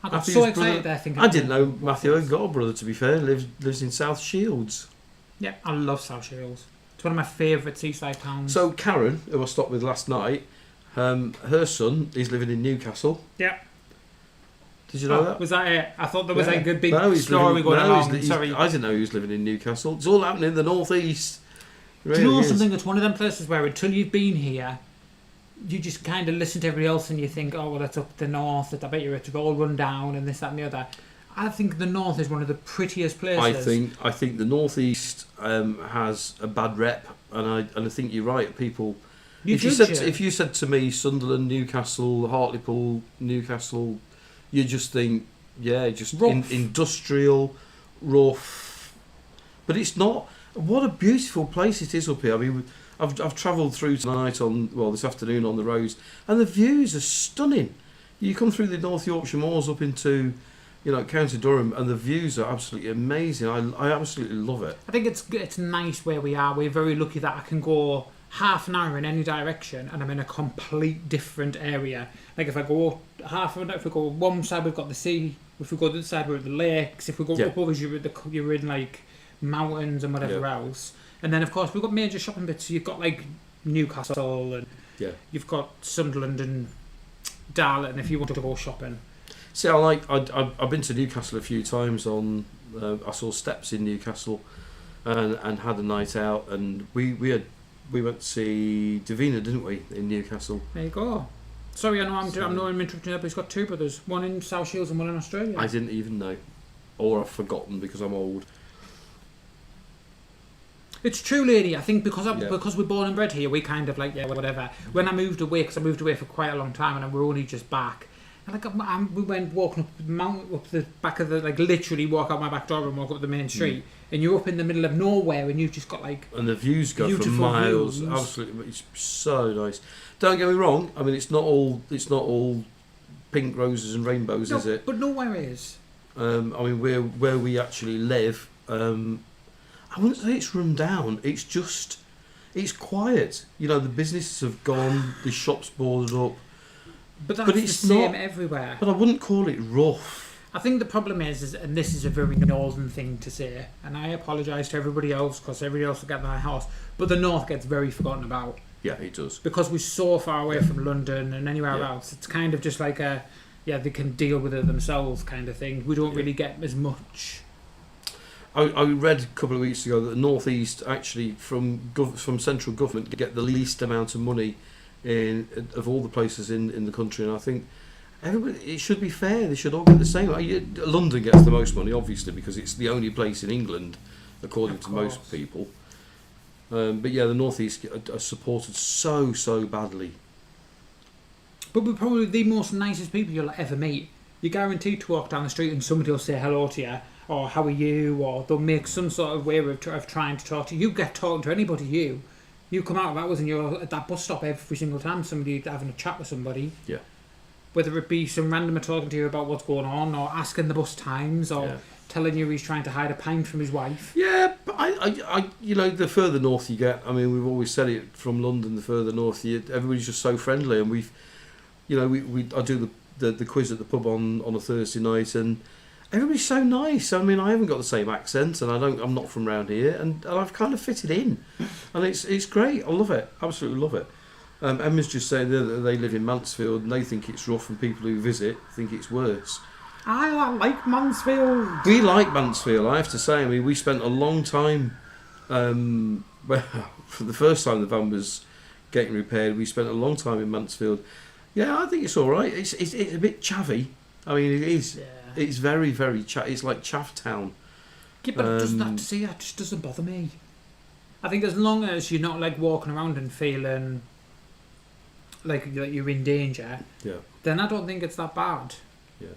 got Matthew's so excited brother, there thinking. I didn't know Matthew had got a brother, to be fair. Lives in South Shields. Yeah, I love South Shields. It's one of my favourite seaside towns. So Karen, who I stopped with last night, her son is living in Newcastle. Yeah. Did you know that? Was that it? I thought there was like a big he's story going along. Sorry. I didn't know he was living in Newcastle. It's all happening in the northeast. It Do you know really is. something? It's one of them places where until you've been here, you just kind of listen to everybody else and you think, oh, well, it's up the north. I bet you it's all run down and this, that and the other. I think the north is one of the prettiest places. I think the northeast has a bad rep, and I think you're right. People, if you said to me Sunderland, Newcastle, Hartlepool, Newcastle, you just think, yeah, just industrial, rough. But it's not. What a beautiful place it is up here. I mean, I've travelled through tonight this afternoon on the roads, and the views are stunning. You come through the North Yorkshire moors up into, County Durham, and the views are absolutely amazing. I absolutely love it. I think it's nice where we are. We're very lucky that I can go half an hour in any direction and I'm in a complete different area. Like if I go if we go one side, we've got the sea. If we go to the other side, we're at the lakes. If we go up over, you're in like mountains and whatever else. And then of course we've got major shopping bits. So you've got like Newcastle and you've got Sunderland and Darlington if you want to go shopping. See, I've been to Newcastle a few times. I saw Steps in Newcastle, and had a night out, and we went to see Davina, didn't we, in Newcastle? There you go. Sorry, I'm interrupting you, but he's got two brothers, one in South Shields and one in Australia. I didn't even know, or I've forgotten because I'm old. It's true, lady. I think because we're born and bred here, we kind of like whatever. When I moved away, because I moved away for quite a long time, and we're only just back. And we went walking up the mountain, up the back of the, literally walk out my back door and walk up the main street, and you're up in the middle of nowhere, and you've just got and the views go for miles. Views. Absolutely, it's so nice. Don't get me wrong. I mean, it's not all pink roses and rainbows, is it? But nowhere is. I mean, where we actually live, I wouldn't say it's run down. It's quiet. The businesses have gone. The shops boarded up. But that's the same everywhere. But I wouldn't call it rough. I think the problem is, and this is a very northern thing to say, and I apologise to everybody else because everybody else will get their house, but the north gets very forgotten about. Yeah, it does. Because we're so far away from London and anywhere else. It's kind of just like they can deal with it themselves kind of thing. We don't really get as much. I read a couple of weeks ago that the northeast actually from central government get the least amount of money of all the places in the country, and I think it should be fair. They should all get the same. London gets the most money, obviously, because it's the only place in England, according to most people. But yeah, the northeast are supported so badly. But we're probably the most nicest people you'll ever meet. You're guaranteed to walk down the street and somebody will say hello to you, or how are you, or they'll make some sort of way of trying to talk to you. You get talking to anybody, You come out of ours and you're at that bus stop every single time somebody having a chat with somebody. Yeah. Whether it be some randomer talking to you about what's going on, or asking the bus times, or telling you he's trying to hide a pint from his wife. Yeah, but I the further north you get, I mean, we've always said it from London. The further north everybody's just so friendly, and I do the quiz at the pub on a Thursday night, and everybody's so nice. I mean, I haven't got the same accent, and I'm not from around here, and I've kind of fitted in, and it's great. I love it, absolutely love it. Emma's just saying that they live in Mansfield and they think it's rough, and people who visit think it's worse. I like Mansfield. We like Mansfield, I have to say. I mean, we spent a long time. Well, for the first time the van was getting repaired, we spent a long time in Mansfield. Yeah, I think it's all right. It's a bit chavvy. I mean, it is. Yeah. It's very, very it's like Chaff Town. Yeah, but that just doesn't bother me. I think as long as you're not like walking around and feeling like you're in danger, Yeah. then I don't think it's that bad. Yeah.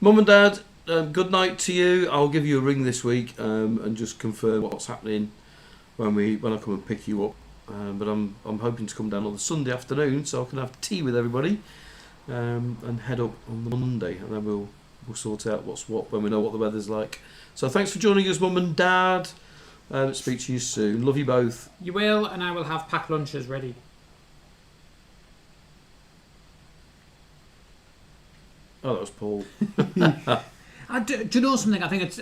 Mum and Dad, good night to you. I'll give you a ring this week and just confirm what's happening when I come and pick you up. But I'm hoping to come down on the Sunday afternoon so I can have tea with everybody and head up on the Monday, and then we'll sort out what's what when we know what the weather's like. So thanks for joining us, Mum and Dad. Speak to you soon. Love you both. You will, and I will have packed lunches ready. Oh, that was Paul. Do you know something? I think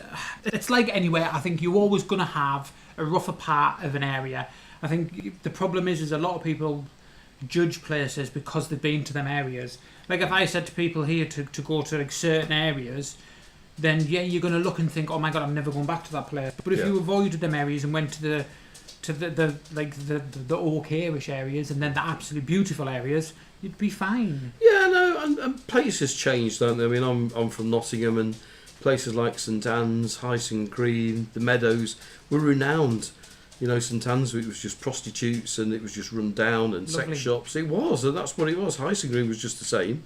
it's like anywhere. I think you're always going to have a rougher part of an area. I think the problem is a lot of people judge places because they've been to them areas. Like if I said to people here to go to like certain areas, then yeah, you're going to look and think, oh my god, I'm never going back to that place. But if you avoided them areas and went to the okayish areas and then the absolutely beautiful areas, you'd be fine. Yeah, no, and places change, don't they? I mean, I'm from Nottingham, and places like St Anne's, Hysing Green, the Meadows were renowned. You know, St Anne's, it was just prostitutes and it was just run down and Lovely. sex shops. It was, and that's what it was. Hysing Green was just the same.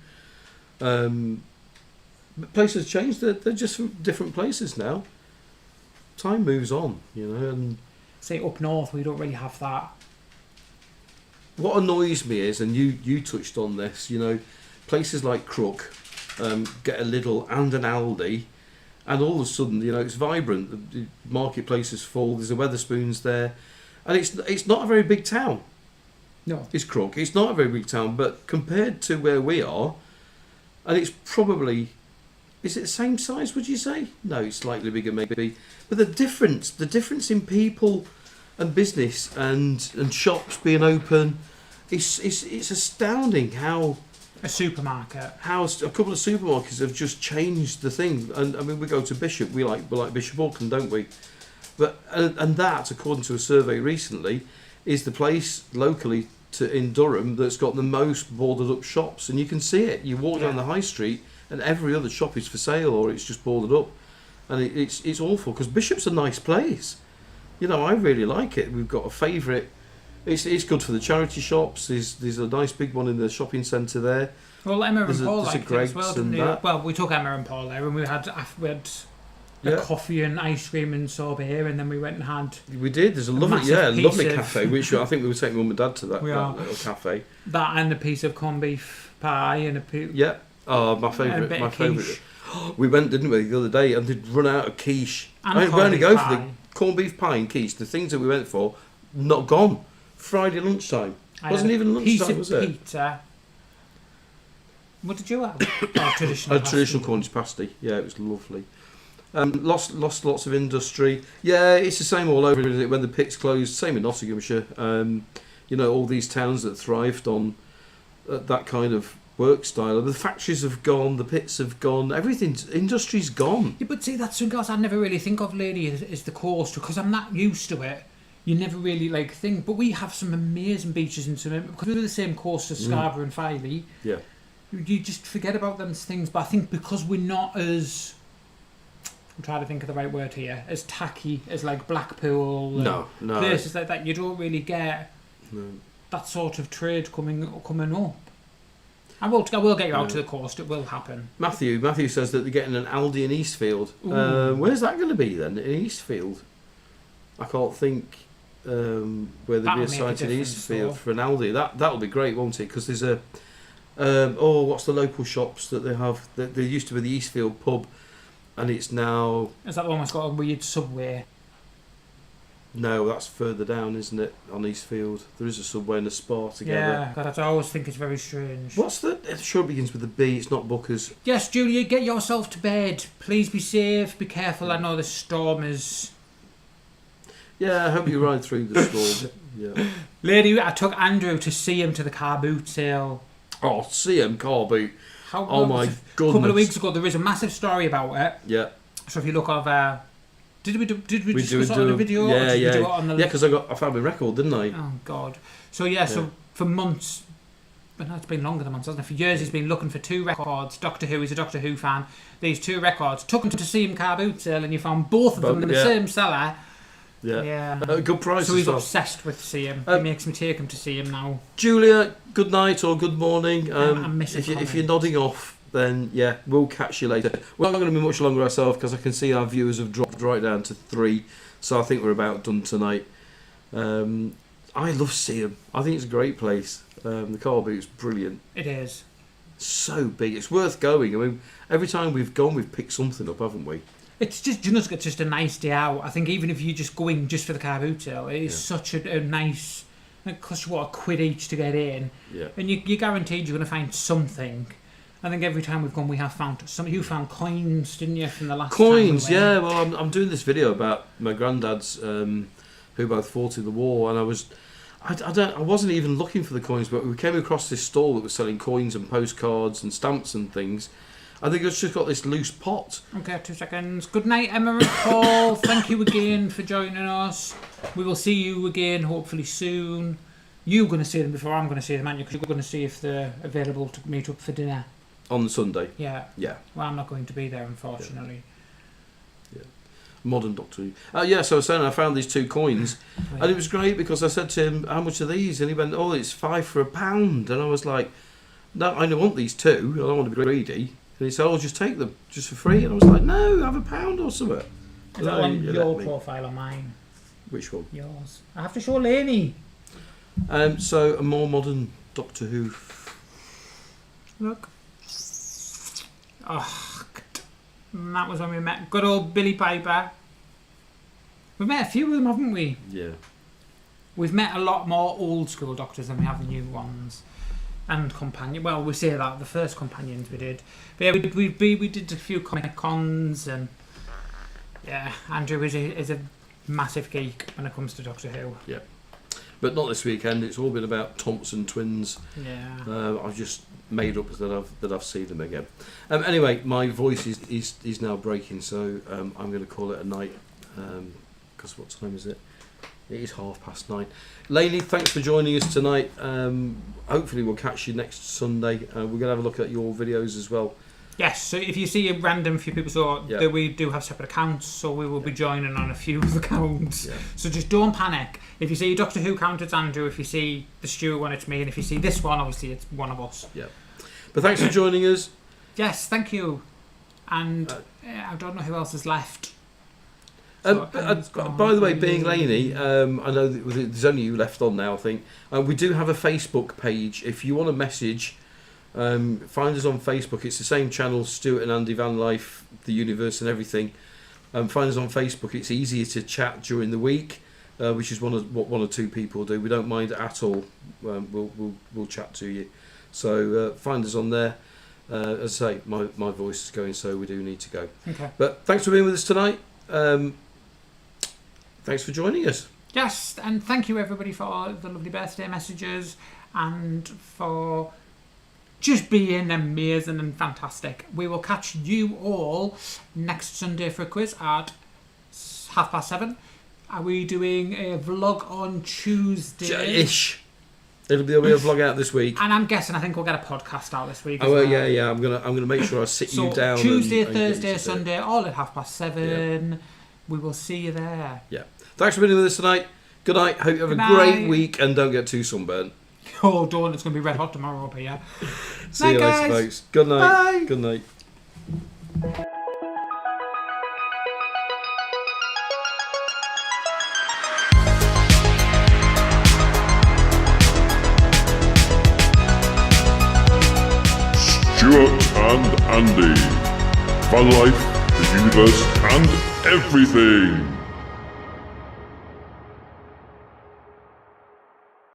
But places change. They're just different places now. Time moves on, you know, and Say up north, we don't really have that. what annoys me is, and you touched on this, you know, places like Crook get a Lidl and an Aldi, and all of a sudden, you know, it's vibrant. The marketplace is full. There's a Weatherspoons there, and it's not a very big town. No. It's Crook. It's not a very big town, but compared to where we are, and it's probably, is it the same size? Would you say? No, it's slightly bigger, maybe. But the difference in people and business and shops being open, it's astounding how A supermarket. a couple of supermarkets have just changed the thing. And I mean, we go to Bishop, we like Bishop Auckland, don't we? But and that, according to a survey recently, is the place locally in Durham that's got the most boarded up shops, and you can see it. You walk down the high street, and every other shop is for sale or it's just boarded up, and it's awful because Bishop's a nice place. You know, I really like it. We've got a favourite. It's good for the charity shops. There's a nice big one in the shopping centre there. Well, Emma and Paul there's a liked it as well, Greggs didn't and they? that. Well, we took Emma and Paul there, and we had a coffee and ice cream and sorbet, and then we went and had We did. There's a lovely, massive piece lovely of- cafe. Which I think we would take Mum and Dad to that are. little cafe. that and a piece of corned beef pie and a piece. Yeah. Oh, my And a favourite. bit My of quiche. favourite. We went, didn't we, the other day, and they'd run out of quiche. And I mean, we corned only beef go for pie. the corned beef pie and quiche. The things that we went for, not gone. Friday lunchtime. I Wasn't had even a piece lunchtime, of was it? pizza. What did you have? Oh, traditional. A traditional Cornish pasty. Yeah, it was lovely. Lost lots of industry. Yeah, it's the same all over. Isn't it? When the pits closed, same in Nottinghamshire. You know, all these towns that thrived on that kind of work style. The factories have gone, the pits have gone, industry's gone. Yeah, but see, that's something else I never really think of, lady, is the coast, because I'm not used to it. You never really think. But we have some amazing beaches in some, because we're the same coast as Scarborough and Filey. Yeah. You just forget about them things. But I think because we're not as, I'm trying to think of the right word here, as tacky as like Blackpool, and No. places like that, you don't really get that sort of trade coming up. I will get you out to the coast. It will happen. Matthew says that they're getting an Aldi in Eastfield. Ooh. Where's that going to be then? In Eastfield? I can't think where there'd That'll be a make a site in difference, Eastfield though. for an Aldi. That'll be great, won't it? Because there's a what's the local shops that they have? There used to be the Eastfield pub, and it's now Is that the one that's got a weird subway? no, that's further down, isn't it? On Eastfield, there is a Subway and a Spa together. Yeah, God, I always think it's very strange. What's the? It sure begins with a B. It's not Booker's. Yes, Julia, get yourself to bed. Please be safe. Be careful. I know the storm is. Yeah, I hope you ride through the storm. Yeah. Lady, I took Andrew to see him to the car boot sale. Oh, CM car boot. Oh my A couple of goodness. weeks ago, there is a massive story about it. Yeah. So if you look over, did we discuss it do on the a- video? or Yeah, did we yeah. do it on the Yeah, because I found my record, didn't I? Oh God! So yeah, so for months, but no, it's been longer than months, hasn't it? For years, he's been looking for 2 records. Doctor Who, he's a Doctor Who fan. These 2 records. Took him to see him car boot sale, and you found both of them in the Yeah. same cellar. Yeah. Yeah. Good price So as he's well. obsessed with seeing him. He makes me take him to see him now. Julia, good night or good morning. I'm missing if you're comments. nodding off, then yeah, we'll catch you later. We're not going to be much longer ourselves because I can see our viewers have dropped right down to 3, so I think we're about done tonight. I love Seaham. I think it's a great place. The car boot's brilliant. It is. So big, it's worth going. I mean, every time we've gone, we've picked something up, haven't we? It's just, it's just a nice day out. I think even if you're just going just for the car boot sale, it is such a nice. It costs you what, £1 each to get in, Yeah. and you're guaranteed you're going to find something. I think every time we've gone, we have found some. You found coins, didn't you, from the last Coins, time we went? yeah. Well, I'm doing this video about my granddad's, who both fought in the war, and I wasn't even looking for the coins, but we came across this stall that was selling coins and postcards and stamps and things. I think it's just got this loose pot. Okay, 2 seconds. Good night, Emma and Paul. Thank you again for joining us. We will see you again, hopefully soon. You're going to see them before I'm going to see them, aren't you? Because you're going to see if they're available to meet up for dinner. On Sunday. Yeah. Yeah. Well, I'm not going to be there, unfortunately. Modern Doctor Who. Yeah, so I was saying I found these 2 coins, Right. and it was great because I said to him, how much are these? And he went, oh, it's 5 for £1. And I was like, no, I don't want these 2. I don't want to be greedy. And he said, oh, just take them, just for free. And I was like, no, have £1 or something. Is that No, on you your let me. profile or mine? Which one? Yours. I have to show Lainey. So a more modern Doctor Who. Look. Oh, and that was when we met good old Billy Piper. We've met a few of them, haven't we? Yeah. We've met a lot more old school doctors than we have the new ones. And companion. Well, we say that the first companions we did. But yeah, we did a few comic cons, and yeah, Andrew is a massive geek when it comes to Doctor Who. Yeah. But not this weekend. It's all been about Thompson twins. Yeah. I've just made up that I've seen them again. Anyway, my voice is now breaking, so I'm going to call it a night. Because what time is it? It is 9:30. Lainey, thanks for joining us tonight. Hopefully we'll catch you next Sunday. We're going to have a look at your videos as well. Yes, so if you see a random few people, so Yeah. that we do have separate accounts, so we will be joining on a few of the accounts. Yeah. So just don't panic. If you see Doctor Who count, it's Andrew. If you see the Stuart one, it's me. And if you see this one, obviously it's one of us. Yeah. But thanks for joining us. Yes, thank you. And I don't know who else is left. So it's gone. By the way, being Lainey, I know that there's only you left on now, I think. We do have a Facebook page. If you want to message, find us on Facebook. It's the same channel, Stuart and Andy Van Life, the universe and everything. Find us on Facebook. It's easier to chat during the week, which is what 1 or 2 people do. We don't mind at all. We'll chat to you. So find us on there. As I say, my voice is going, so we do need to go. Okay. But thanks for being with us tonight. Thanks for joining us. Yes, and thank you everybody for the lovely birthday messages and for just being amazing and fantastic. We will catch you all next Sunday for a quiz at 7:30. Are we doing a vlog on Tuesday? Ish. There'll be a vlog out this week. And I'm guessing I think we'll get a podcast out this week. Oh well, yeah. I'm gonna make sure I sit So you down. Tuesday, and get you Thursday, to do it. Sunday, all at 7:30. We will see you there. Yeah. Thanks for being with us tonight. Good night. Hope you have Good a great night. week and don't get too sunburned. Oh, dawn! It's going to be red hot tomorrow up here. See Night, you later, guys. folks. Good night. Bye. Good night. Stuart and Andy. Van Life, the universe, and everything.